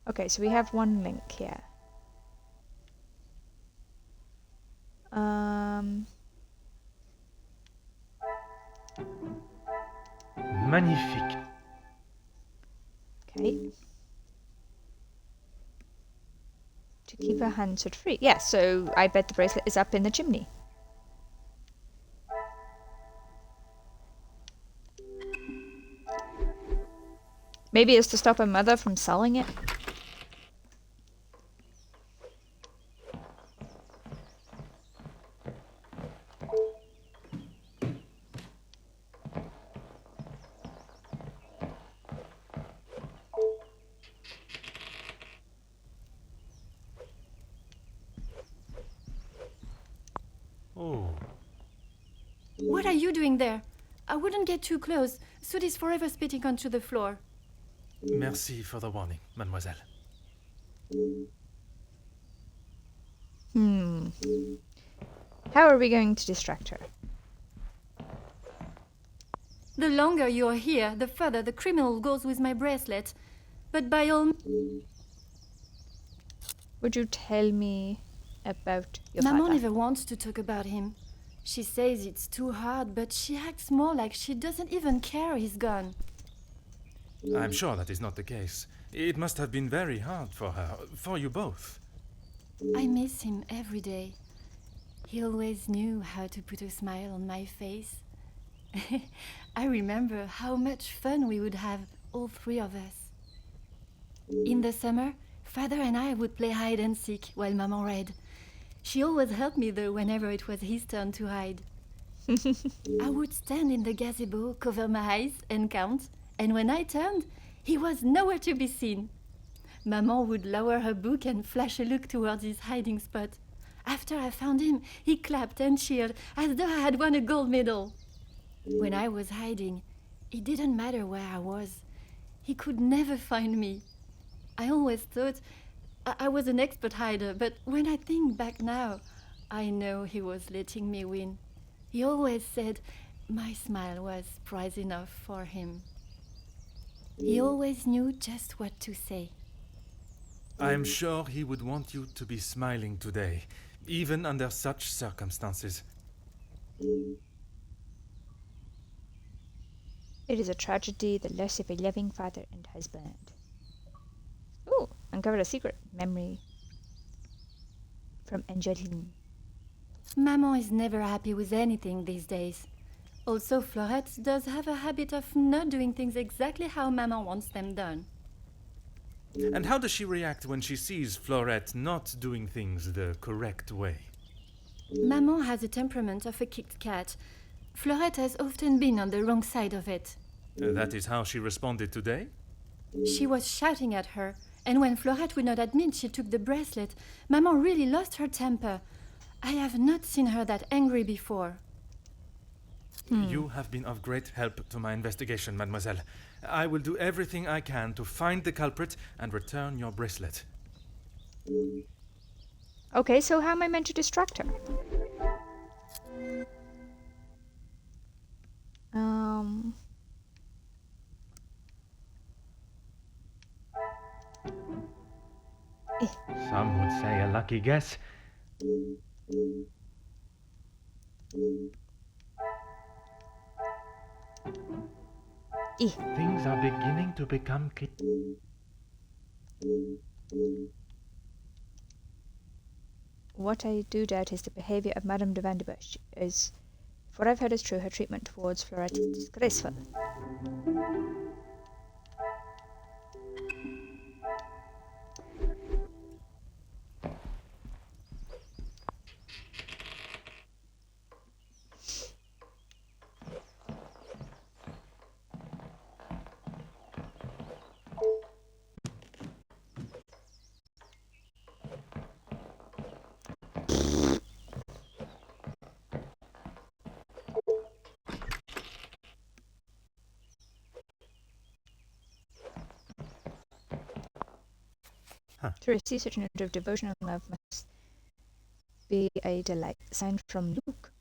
Okay, so we have one link here. Magnifique. Okay. To keep her hands soot free. Yeah, so I bet the bracelet is up in the chimney. Maybe it's to stop her mother from selling it. Oh, What are you doing there? I wouldn't get too close. Soot is forever spitting onto the floor. Merci for the warning, mademoiselle. How are we going to distract her? The longer you're here, the further the criminal goes with my bracelet. But by all Would you tell me about your Maman father? never wants to talk about him. She says it's too hard, but she acts more like she doesn't even care he's gone. I'm sure that is not the case. It must have been very hard for her, for you both. I miss him every day. He always knew how to put a smile on my face. I remember how much fun we would have, all three of us. In the summer, Father and I would play hide and seek while Maman read. She always helped me though whenever it was his turn to hide. I would stand in the gazebo, cover my eyes and count, and when I turned, he was nowhere to be seen. Maman would lower her book and flash a look towards his hiding spot. After I found him, he clapped and cheered as though I had won a gold medal. When I was hiding, it didn't matter where I was. He could never find me. I always thought I was an expert hider, but when I think back now, I know he was letting me win. He always said my smile was prize enough for him. He always knew just what to say. I'm sure he would want you to be smiling today, even under such circumstances. It is a tragedy, the loss of a loving father and husband. Ooh, uncovered a secret memory from Angeline. Maman is never happy with anything these days. Also, Florette does have a habit of not doing things exactly how Maman wants them done. And how does she react when she sees Florette not doing things the correct way? Maman has a temperament of a kicked cat. Florette has often been on the wrong side of it. That is how she responded today? She was shouting at her, and when Florette would not admit she took the bracelet, Maman really lost her temper. I have not seen her that angry before. You have been of great help to my investigation, mademoiselle. I will do everything I can to find the culprit and return your bracelet. Okay, so how am I meant to distract her? Some would say a lucky guess. Things are beginning to become What I do doubt is the behaviour of Madame de Vanderbush, as if what I've heard is true, her treatment towards Florette is disgraceful. To receive such an act of devotion and love must be a delight. Signed from Luke.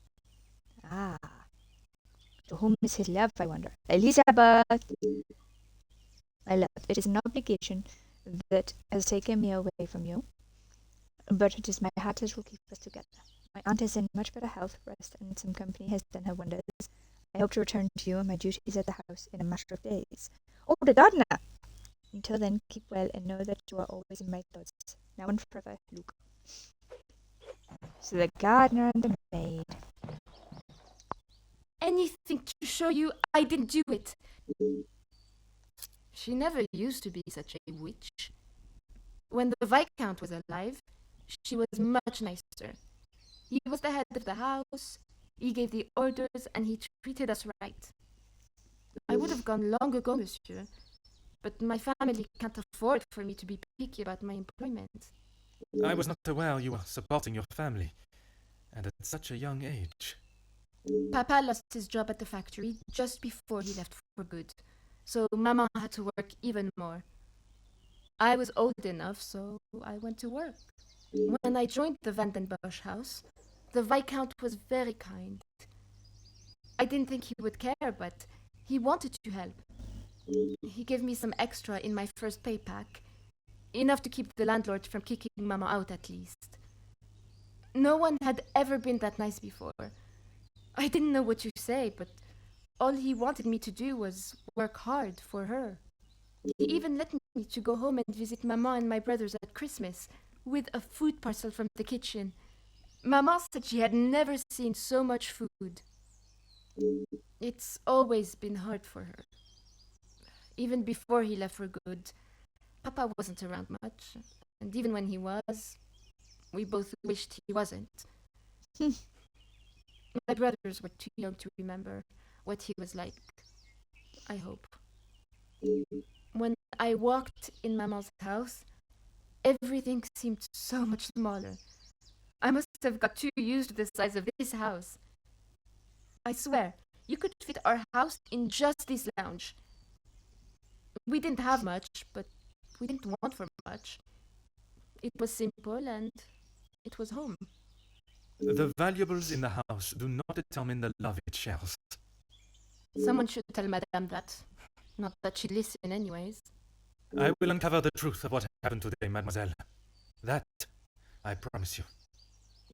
Ah. To whom is his love, I wonder? Elizabeth! My love, it is an obligation that has taken me away from you, but it is my heart that will keep us together. My aunt is in much better health, rest, and some company has done her wonders. I hope to return to you and my duties at the house in a matter of days. Oh, the gardener! Until then, keep well and know that you are always in my thoughts. Now and forever, Luke. So the gardener and the maid. Anything to show you I didn't do it. She never used to be such a witch. When the Viscount was alive, she was much nicer. He was the head of the house, he gave the orders, and he treated us right. I would have gone long ago, monsieur, but my family can't afford for me to be picky about my employment. I was not aware you were supporting your family, and at such a young age. Papa lost his job at the factory just before he left for good, so Mama had to work even more. I was old enough, so I went to work. When I joined the Van den Bosch house, the Viscount was very kind. I didn't think he would care, but he wanted to help. He gave me some extra in my first pay pack, enough to keep the landlord from kicking Mama out at least. No one had ever been that nice before. I didn't know what to say, but all he wanted me to do was work hard for her. He even let me to go home and visit Mama and my brothers at Christmas with a food parcel from the kitchen. Mama said she had never seen so much food. It's always been hard for her. Even before he left for good, Papa wasn't around much, and even when he was, we both wished he wasn't. My brothers were too young to remember what he was like, I hope. When I walked in Mama's house, everything seemed so much smaller. I must have got too used to the size of this house. I swear, you could fit our house in just this lounge. We didn't have much, but we didn't want for much. It was simple and it was home. The valuables in the house do not determine the love it shares. Someone should tell Madame that. Not that she'd listen anyways. I will uncover the truth of what happened today, mademoiselle. That, I promise you.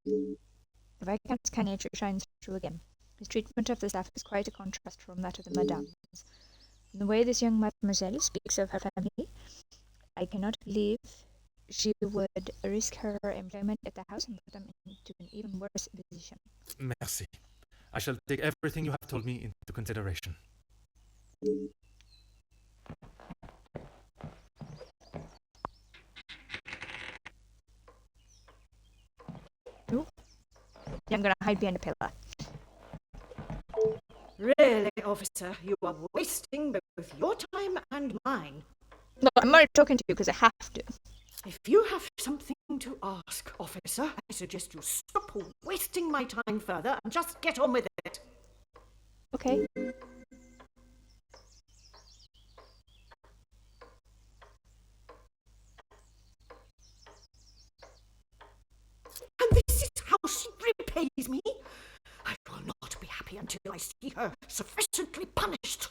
The Viscount's kind nature shines through again. His treatment of the staff is quite a contrast from that of the Madames. From the way this young mademoiselle speaks of her family, I cannot believe she would risk her employment at the house and put them into an even worse position. Merci. I shall take everything you have told me into consideration. Ooh. I'm gonna hide behind a pillar. Really, officer, you are wasting both your time and mine. No, I'm only talking to you because I have to. If you have something to ask, officer, I suggest you stop wasting my time further and just get on with it. Okay. And this is how she repays me? I will not be happy until I see her sufficiently punished.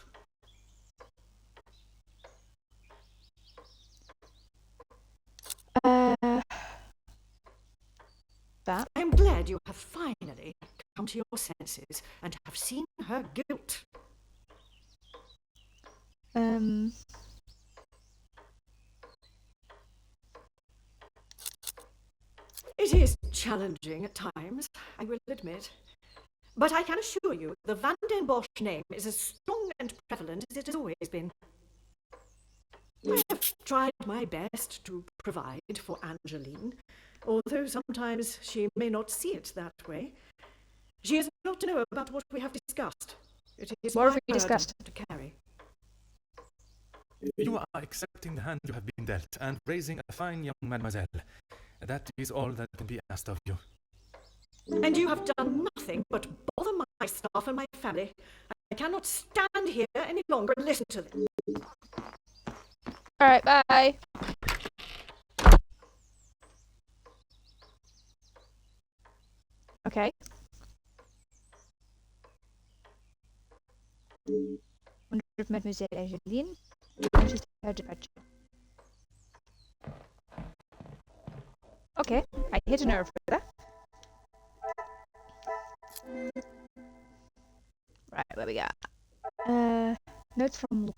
That. I am glad you have finally come to your senses and have seen her guilt. It is challenging at times, I will admit. But I can assure you the Van den Bosch name is as strong and prevalent as it has always been. I have tried my best to provide for Angeline, although sometimes she may not see it that way. She is not to know about what we have discussed. It is What have my we discussed? burden to carry. You are accepting the hand you have been dealt and raising a fine young mademoiselle. That is all that can be asked of you. And you have done nothing but bother my staff and my family. I cannot stand here any longer and listen to them. Alright, bye. Okay. Wonder if Mademoiselle Angeline noticed her departure. Okay, I hit a nerve with that. Right, what we got? Notes from Luke.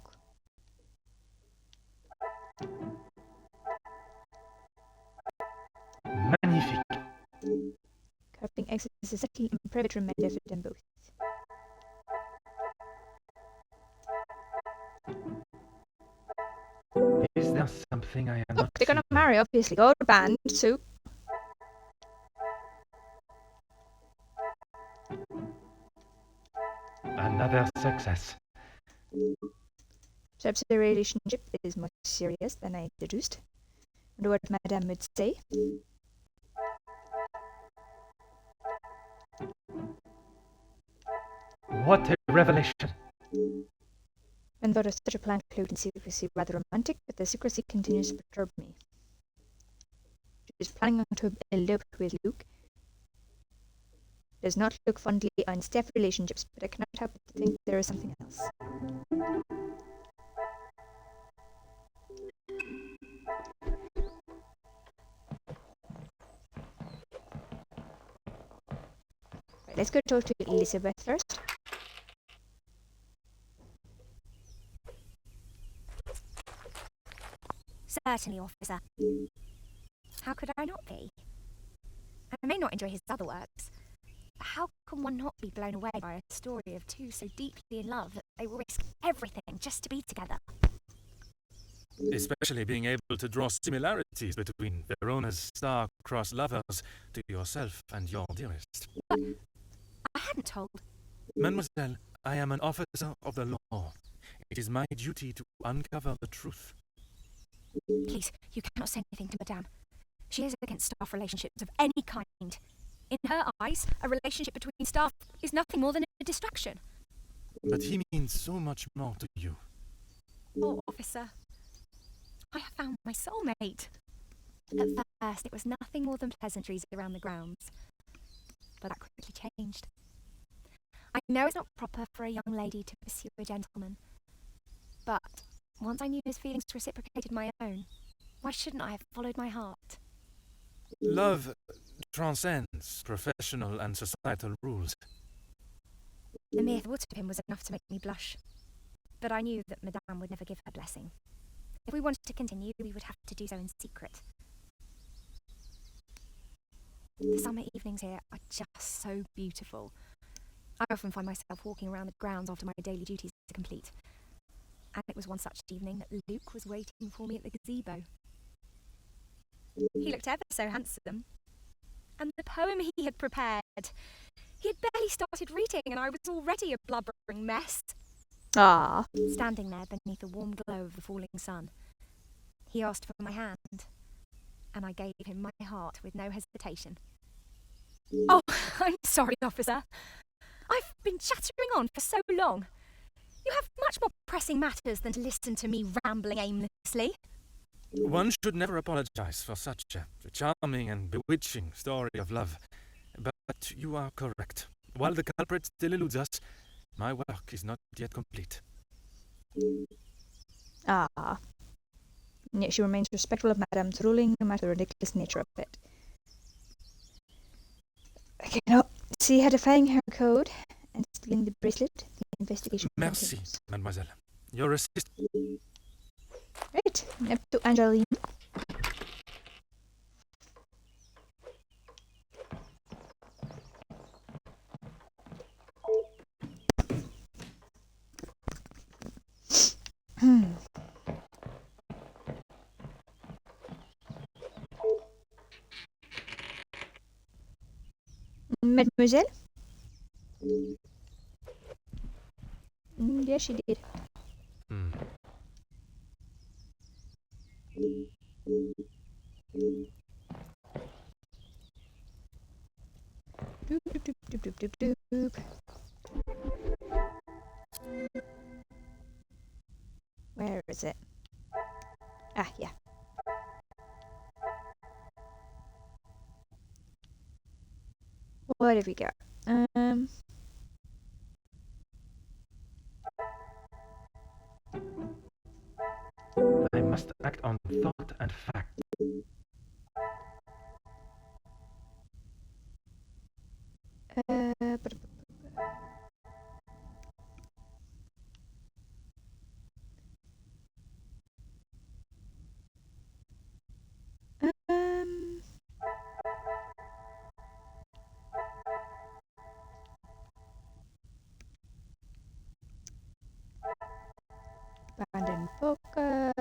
Magnifique. Carving exits is a subtle and private reminder for them both. Is there something I am Look, not they're gonna seeing? marry, obviously. Go to band, soup. Another success. Perhaps the relationship is more serious than I deduced. Wonder what Madame would say. What a revelation. And thought of such a plan cloaked in secrecy rather romantic, but the secrecy continues to perturb me. is planning to elope with Luke. Does not look fondly on Steph relationships, but I cannot help but think there is something else. Right, let's go talk to Elizabeth first. Certainly, officer. How could I not be? I may not enjoy his other works, but how can one not be blown away by a story of two so deeply in love that they will risk everything just to be together? Especially being able to draw similarities between Verona's star-crossed lovers to yourself and your dearest. But I hadn't told. Mademoiselle, I am an officer of the law. It is my duty to uncover the truth. Please, you cannot say anything to Madame. She is against staff relationships of any kind. In her eyes, a relationship between staff is nothing more than a distraction. But he means so much more to you. Oh, officer, I have found my soulmate. At first, it was nothing more than pleasantries around the grounds, but that quickly changed. I know it's not proper for a young lady to pursue a gentleman, but once I knew his feelings reciprocated my own, why shouldn't I have followed my heart? Love transcends professional and societal rules. The mere thought of him was enough to make me blush, but I knew that Madame would never give her blessing. If we wanted to continue, we would have to do so in secret. The summer evenings here are just so beautiful. I often find myself walking around the grounds after my daily duties are complete. And it was one such evening that Luke was waiting for me at the gazebo. He looked ever so handsome. And the poem he had prepared, he had barely started reading and I was already a blubbering mess. Ah. Standing there beneath the warm glow of the falling sun, he asked for my hand, and I gave him my heart with no hesitation. Oh, I'm sorry, officer. I've been chattering on for so long. You have much more pressing matters than to listen to me rambling aimlessly. One should never apologize for such a charming and bewitching story of love. But you are correct. While the culprit still eludes us, my work is not yet complete. Ah. And yet she remains respectful of Madame's ruling, no matter the ridiculous nature of it. Okay, now, see her defying her code and stealing the bracelet. The investigation Merci, continues. mademoiselle. Your assist. Right, up to Angeline. Mademoiselle? Yes, she did. Doop, doop, doop, doop, doop, doop, doop. Where is it? Ah, yeah. What have we got? I must act on thought and fact. But- um, abandoned poker.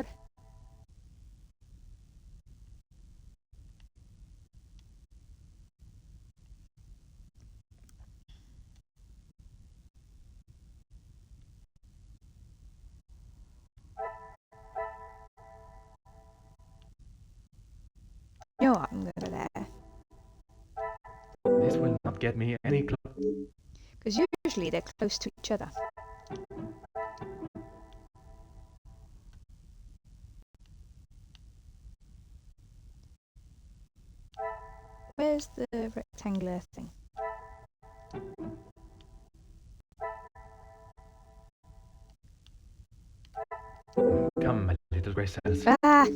No, I'm gonna go there. This will not get me any closer. Because usually they're close to each other. Where's the rectangular thing? Come, my little grey cells. Ah!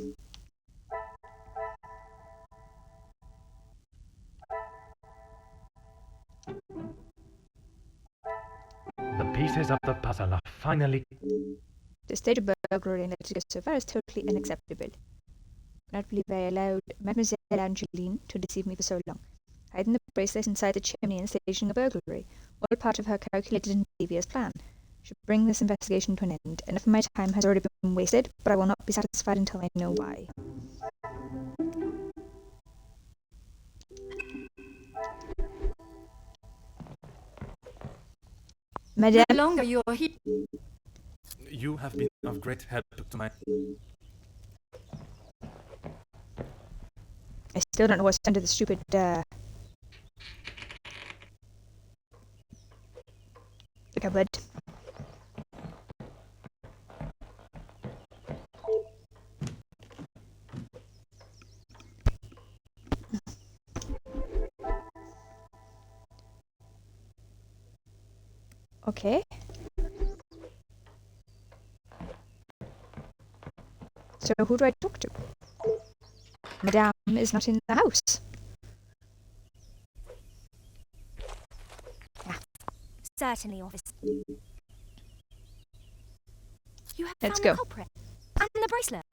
The pieces of the puzzle are finally... The state of burglary and let it go so far is totally unacceptable. I cannot believe I allowed Mademoiselle Angeline to deceive me for so long. Hiding the bracelet inside the chimney and staging a burglary, all part of her calculated and devious plan. Should bring this investigation to an end. Enough of my time has already been wasted, but I will not be satisfied until I know why. Madame, The longer you're here, You have been of great help to my... I still don't know what's under the stupid, the cupboard. Okay. So who do I talk to? Madame is not in the house. Certainly, officer. You have Let's found go. the culprit. And the bracelet.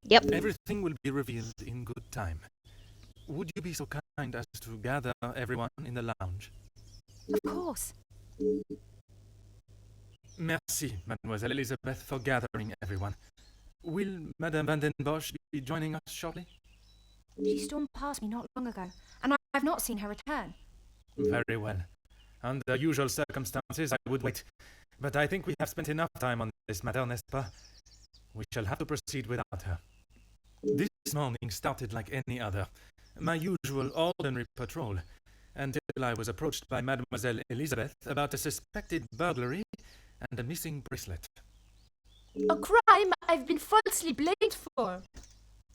Yep. Everything will be revealed in good time. Would you be so kind as to gather everyone in the lounge? Of course. Merci, Mademoiselle Elizabeth, for gathering everyone. Will Madame Van den Bosch be joining us shortly? She stormed past me not long ago, and I've not seen her return. Very well. Under usual circumstances, I would wait. But I think we have spent enough time on this matter, n'est-ce pas? We shall have to proceed without her. This morning started like any other. My usual ordinary patrol, until I was approached by Mademoiselle Elizabeth about a suspected burglary and a missing bracelet. A crime I've been falsely blamed for.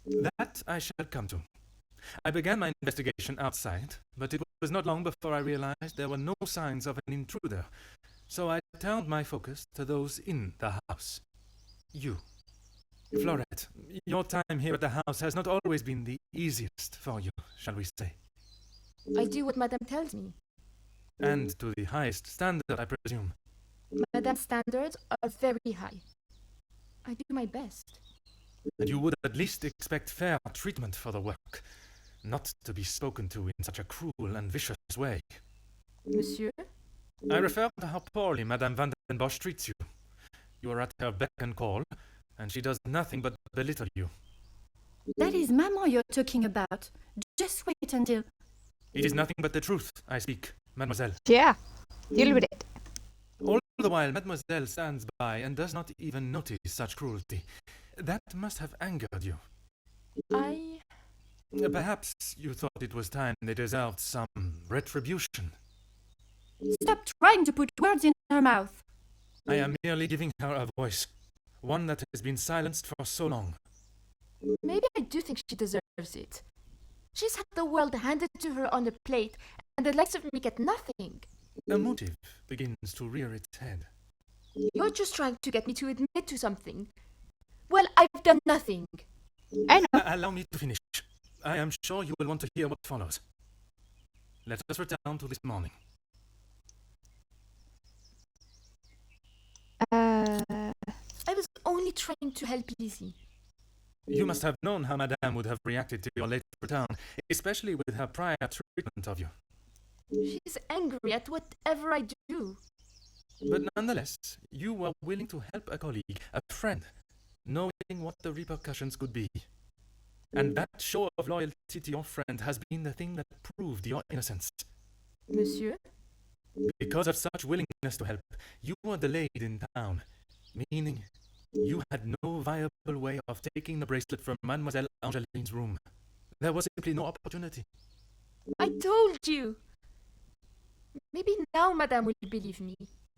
That I shall come to. I began my investigation outside, but it was not long before I realized there were no signs of an intruder, so I turned my focus to those in the house. You. Florette, your time here at the house has not always been the easiest for you, shall we say. I do what Madame tells me. And to the highest standard, I presume. Madame's standards are very high. I do my best. And you would at least expect fair treatment for the work, not to be spoken to in such a cruel and vicious way. Monsieur? I refer to how poorly Madame Van den Bosch treats you. You are at her beck and call, and she does nothing but belittle you. that is Maman you're talking about. Just wait until... It is nothing but the truth I speak, mademoiselle. Yeah. Deal with it. All the while, mademoiselle stands by and does not even notice such cruelty. That must have angered you. Perhaps you thought it was time they deserved some retribution. Stop trying to put words in her mouth. I am merely giving her a voice, one that has been silenced for so long. Maybe I do think she deserves it. She's had the world handed to her on a plate, and the likes of me get nothing. A motive begins to rear its head. You're just trying to get me to admit to something. Well, I've done nothing. I know. Allow me to finish. I am sure you will want to hear what follows. Let us return to this morning. I was only trying to help Lizzie. You must have known how Madame would have reacted to your late return, especially with her prior treatment of you. She's angry at whatever I do. But nonetheless, you were willing to help a colleague, a friend, knowing what the repercussions could be. And that show of loyalty to your friend has been the thing that proved your innocence. Monsieur? Because of such willingness to help, you were delayed in town, meaning you had no viable way of taking the bracelet from Mademoiselle Angeline's room. There was simply no opportunity. I told you! Maybe now Madame will believe me.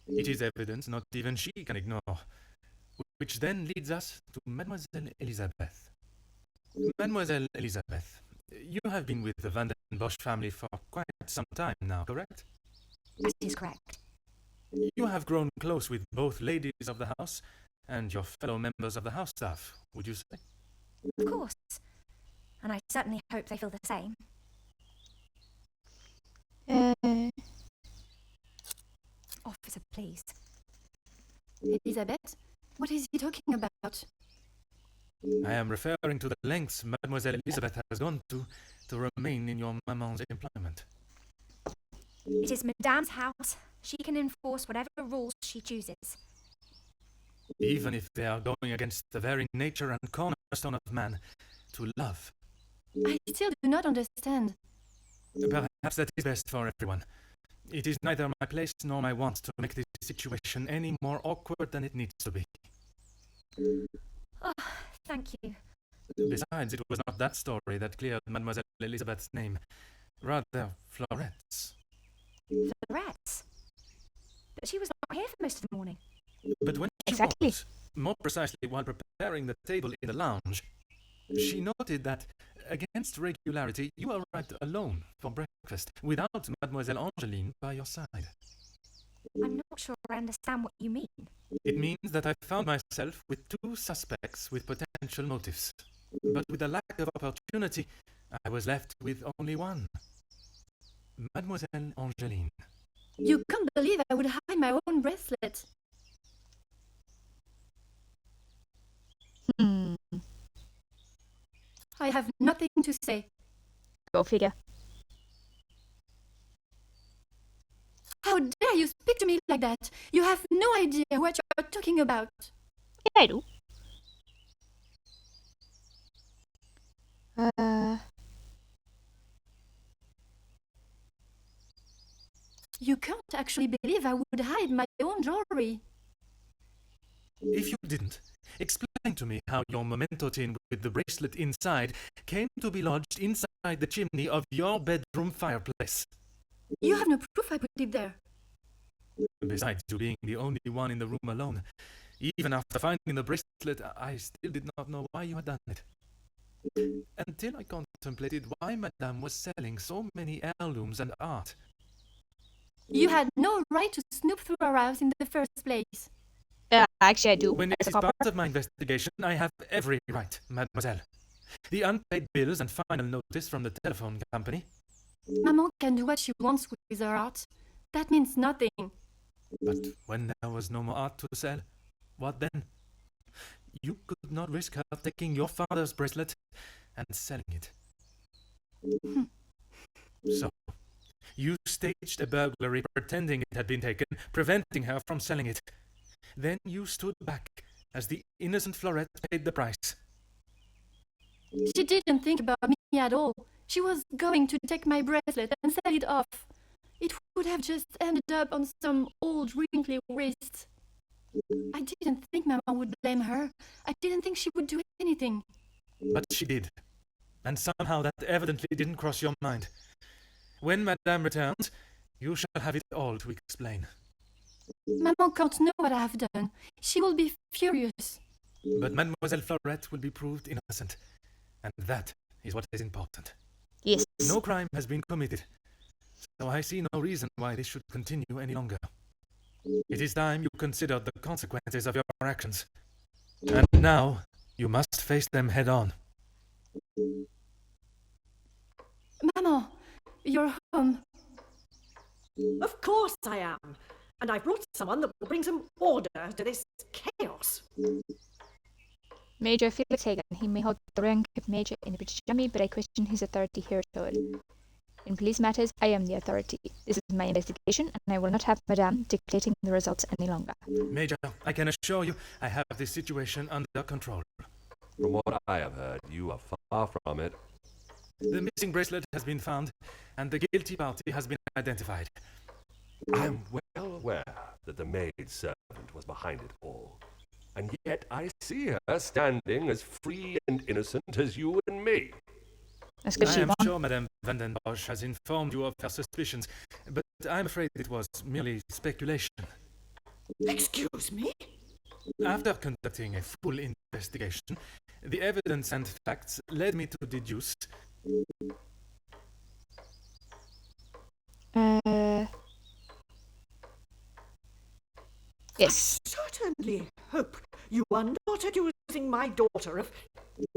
It is evidence not even she can ignore. Which then leads us to Mademoiselle Elizabeth. Mademoiselle Elizabeth, You have been with the Van den Bosch family for quite some time now, correct? That is correct. You have grown close with both ladies of the house and your fellow members of the house staff, would you say? Of course. And I certainly hope they feel the same. Officer, please. Elizabeth, what is he talking about? I am referring to the lengths Mademoiselle Elizabeth has gone to remain in your maman's employment. It is Madame's house. She can enforce whatever rules she chooses. Even if they are going against the very nature and cornerstone of man, to love. I still do not understand. Perhaps that is best for everyone. It is neither my place nor my want to make this situation any more awkward than it needs to be. Oh, thank you. Besides, it was not that story that cleared Mademoiselle Elizabeth's name. Rather, Florette's. Florette. But she was not here for most of the morning. But when she Exactly. was, more precisely while preparing the table in the lounge, she noted that, against regularity, you arrived alone for breakfast, without Mademoiselle Angeline by your side. I'm not sure I understand what you mean. It means that I found myself with two suspects with potential motives. But with the lack of opportunity, I was left with only one. Mademoiselle Angeline. You can't believe I would hide my own bracelet. I have nothing to say. Go figure. How dare you speak to me like that? You have no idea what you're talking about. Yeah, I do. You can't actually believe I would hide my own jewelry. If you didn't, explain to me how your memento tin with the bracelet inside came to be lodged inside the chimney of your bedroom fireplace. You have no proof I put it there. Besides you being the only one in the room alone, even after finding the bracelet, I still did not know why you had done it. Until I contemplated why Madame was selling so many heirlooms and art. You had no right to snoop through our house in the first place. Actually, I do. When it as a is copper. part of my investigation, I have every right, mademoiselle. The unpaid bills and final notice from the telephone company. Maman can do what she wants with her art. That means nothing. But when there was no more art to sell, what then? You could not risk her taking your father's bracelet and selling it. So, you staged a burglary pretending it had been taken, preventing her from selling it. Then you stood back as the innocent Florette paid the price. She didn't think about me at all. She was going to take my bracelet and sell it off. It would have just ended up on some old wrinkly wrist. I didn't think Mama would blame her. I didn't think she would do anything. But she did. And somehow that evidently didn't cross your mind. When Madame returns, you shall have it all to explain. Maman can't know what I have done. She will be furious. But Mademoiselle Florette will be proved innocent. And that is what is important. Yes. No crime has been committed. So I see no reason why this should continue any longer. It is time you considered the consequences of your actions. And now, you must face them head on. Maman, you're home. Of course I am. And I've brought someone that will bring some order to this chaos. Major Felix Hagen. He may hold the rank of Major in the British Army, but I question his authority here at all. In police matters, I am the authority. This is my investigation, and I will not have Madame dictating the results any longer. Major, I can assure you I have this situation under control. From what I have heard, you are far from it. The missing bracelet has been found, and the guilty party has been identified. I am well aware that the maid servant was behind it all. And yet I see her standing as free and innocent as you and me. That's because I she am won. sure Madame Van den Bosch has informed you of her suspicions, but I'm afraid it was merely speculation. Excuse me? After conducting a full investigation, the evidence and facts led me to deduce Yes. I certainly hope you are not accusing my daughter of...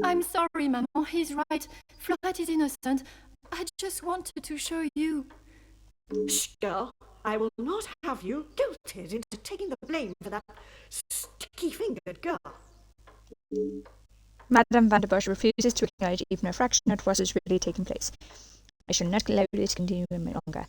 I'm sorry, Maman, he's right. Florette is innocent. I just wanted to show you. Shh, girl. I will not have you guilted into taking the blame for that sticky-fingered girl. Madame van der Bosch refuses to acknowledge even a fraction of what is really taking place. I shall not allow this to continue any longer.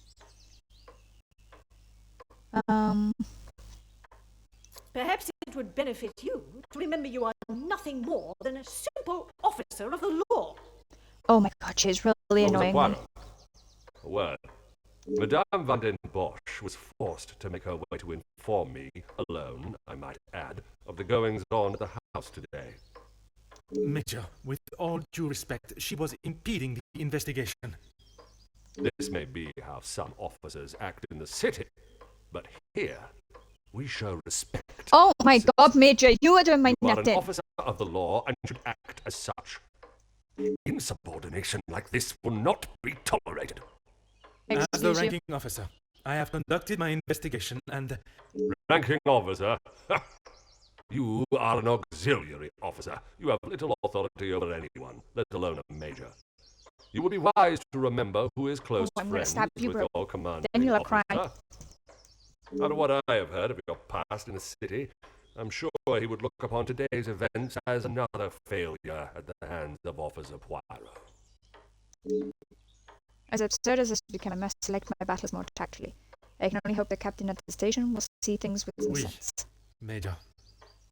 Perhaps it would benefit you to remember you are nothing more than a simple officer of the law. Oh my god, she's really Officer annoying me. Poirot. A word. Madame van den Bosch was forced to make her way to inform me, alone, I might add, of the goings-on at the house today. Major, with all due respect, she was impeding the investigation. This may be how some officers act in the city, but here we show respect. Oh my god, Major, you are doing my You are an nothing. officer of the law and should act as such. Insubordination like this will not be tolerated. As the Excuse you. ranking officer, I have conducted my investigation and... Ranking officer? You are an auxiliary officer. You have little authority over anyone, let alone a major. You would be wise to remember who is close I'm gonna friends stab you, with bro. your commanding Then you'll officer. cry. Out of what I have heard of your past in the city, I'm sure he would look upon today's events as another failure at the hands of Officer Poirot. As absurd as this became, I must select my battles more tactfully. I can only hope the captain at the station will see things with some Oui. sense. Major,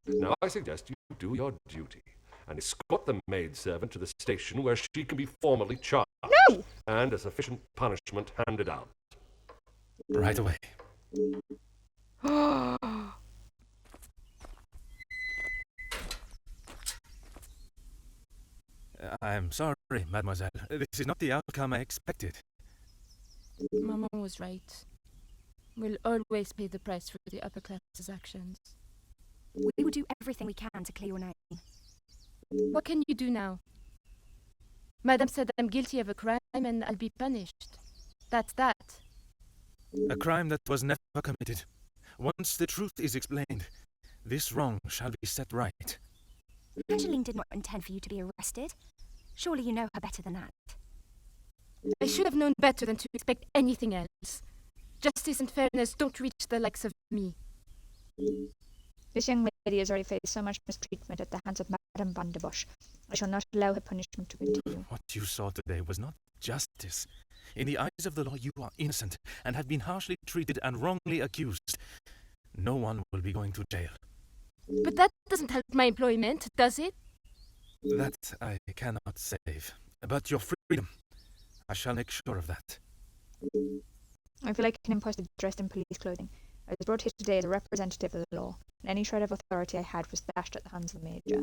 Now I suggest you do your duty and escort the maidservant to the station where she can be formally charged. No! And a sufficient punishment handed out. right away. I'm sorry, mademoiselle. This is not the outcome I expected. Maman was right. We'll always pay the price for the upper class's actions. We will do everything we can to clear your name. What can you do now? Madame said I'm guilty of a crime and I'll be punished. That's that. A crime that was never committed. Once the truth is explained, this wrong shall be set right. Angeline did not intend for you to be arrested. Surely you know her better than that. I should have known better than to expect anything else. Justice and fairness don't reach the likes of me. This young lady has already faced so much mistreatment at the hands of Madame van der Bosch. I shall not allow her punishment to continue. What you saw today was not justice. In the eyes of the law, you are innocent and have been harshly treated and wrongly accused. No one will be going to jail. But that doesn't help my employment, does it? That I cannot save. But your freedom, I shall make sure of that. I feel like an imposter dressed in police clothing. I was brought here today as a representative of the law, and any shred of authority I had was dashed at the hands of the Major.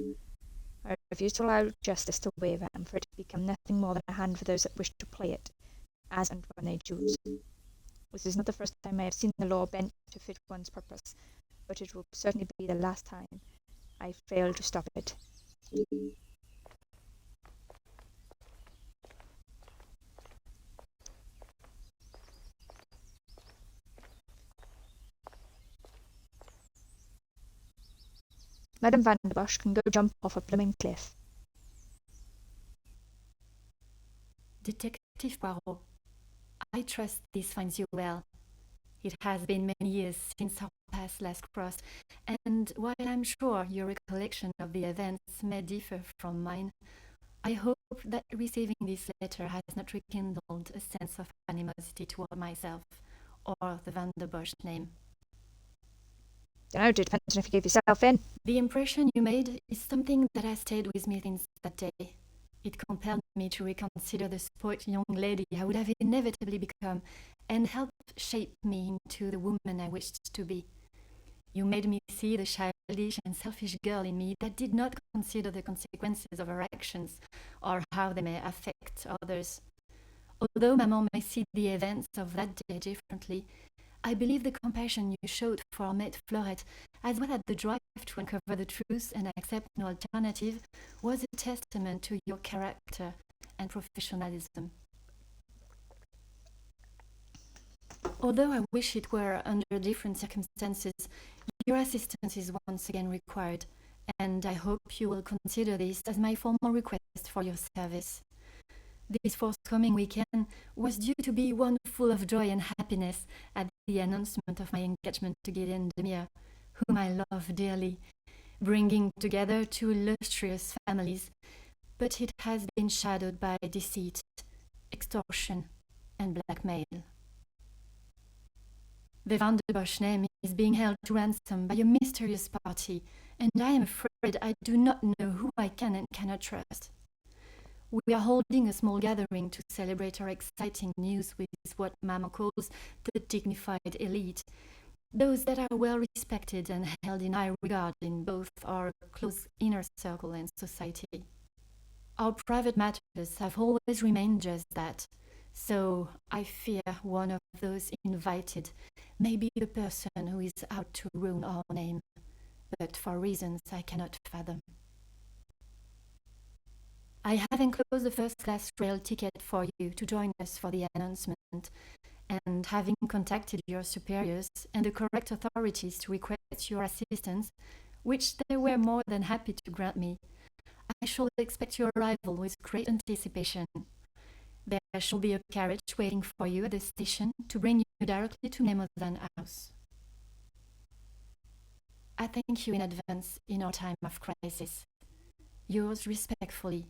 I refuse to allow justice to waver and for it to become nothing more than a hand for those that wish to play it, as and when they choose. This is not the first time I have seen the law bent to fit one's purpose, but it will certainly be the last time I fail to stop it. Madame van der Bosch can go jump off a blooming cliff. Detective Poirot, I trust this finds you well. It has been many years since our paths last crossed, and while I'm sure your recollection of the events may differ from mine, I hope that receiving this letter has not rekindled a sense of animosity toward myself or the Van der Bosch name. Don't know, it depends on if you gave yourself in. The impression you made is something that has stayed with me since that day. It compelled me to reconsider the spoilt young lady I would have inevitably become and helped shape me into the woman I wished to be. You made me see the childish and selfish girl in me that did not consider the consequences of her actions or how they may affect others. Although Maman may see the events of that day differently, I believe the compassion you showed for Maid Florette, as well as the drive to uncover the truth and accept no alternative, was a testament to your character and professionalism. Although I wish it were under different circumstances, your assistance is once again required, and I hope you will consider this as my formal request for your service. This forthcoming weekend was due to be one full of joy and happiness at the announcement of my engagement to Gideon Demir, whom I love dearly, bringing together two illustrious families, but it has been shadowed by deceit, extortion, and blackmail. The Van de Bosch name is being held to ransom by a mysterious party, and I am afraid I do not know who I can and cannot trust. We are holding a small gathering to celebrate our exciting news with what Mama calls the dignified elite, those that are well respected and held in high regard in both our close inner circle and society. Our private matters have always remained just that, so I fear one of those invited may be the person who is out to ruin our name, but for reasons I cannot fathom. I have enclosed the first-class rail ticket for you to join us for the announcement, and having contacted your superiors and the correct authorities to request your assistance, which they were more than happy to grant me, I shall expect your arrival with great anticipation. There shall be a carriage waiting for you at the station to bring you directly to Nemosan House. I thank you in advance in our time of crisis. Yours respectfully,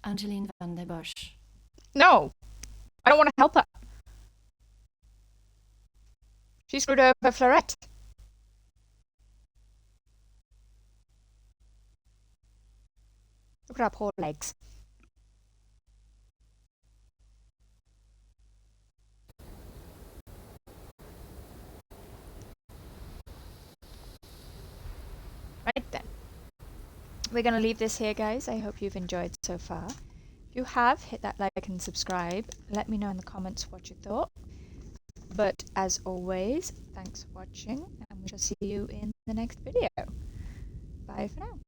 Angeline van der Bosch. No! I don't want to help her. She screwed over Fleurette. Look at her poor legs. Right then. We're going to leave this here, guys. I hope you've enjoyed so far. If you have, hit that like and subscribe. Let me know in the comments what you thought. But as always, thanks for watching, and we shall see you in the next video. Bye for now.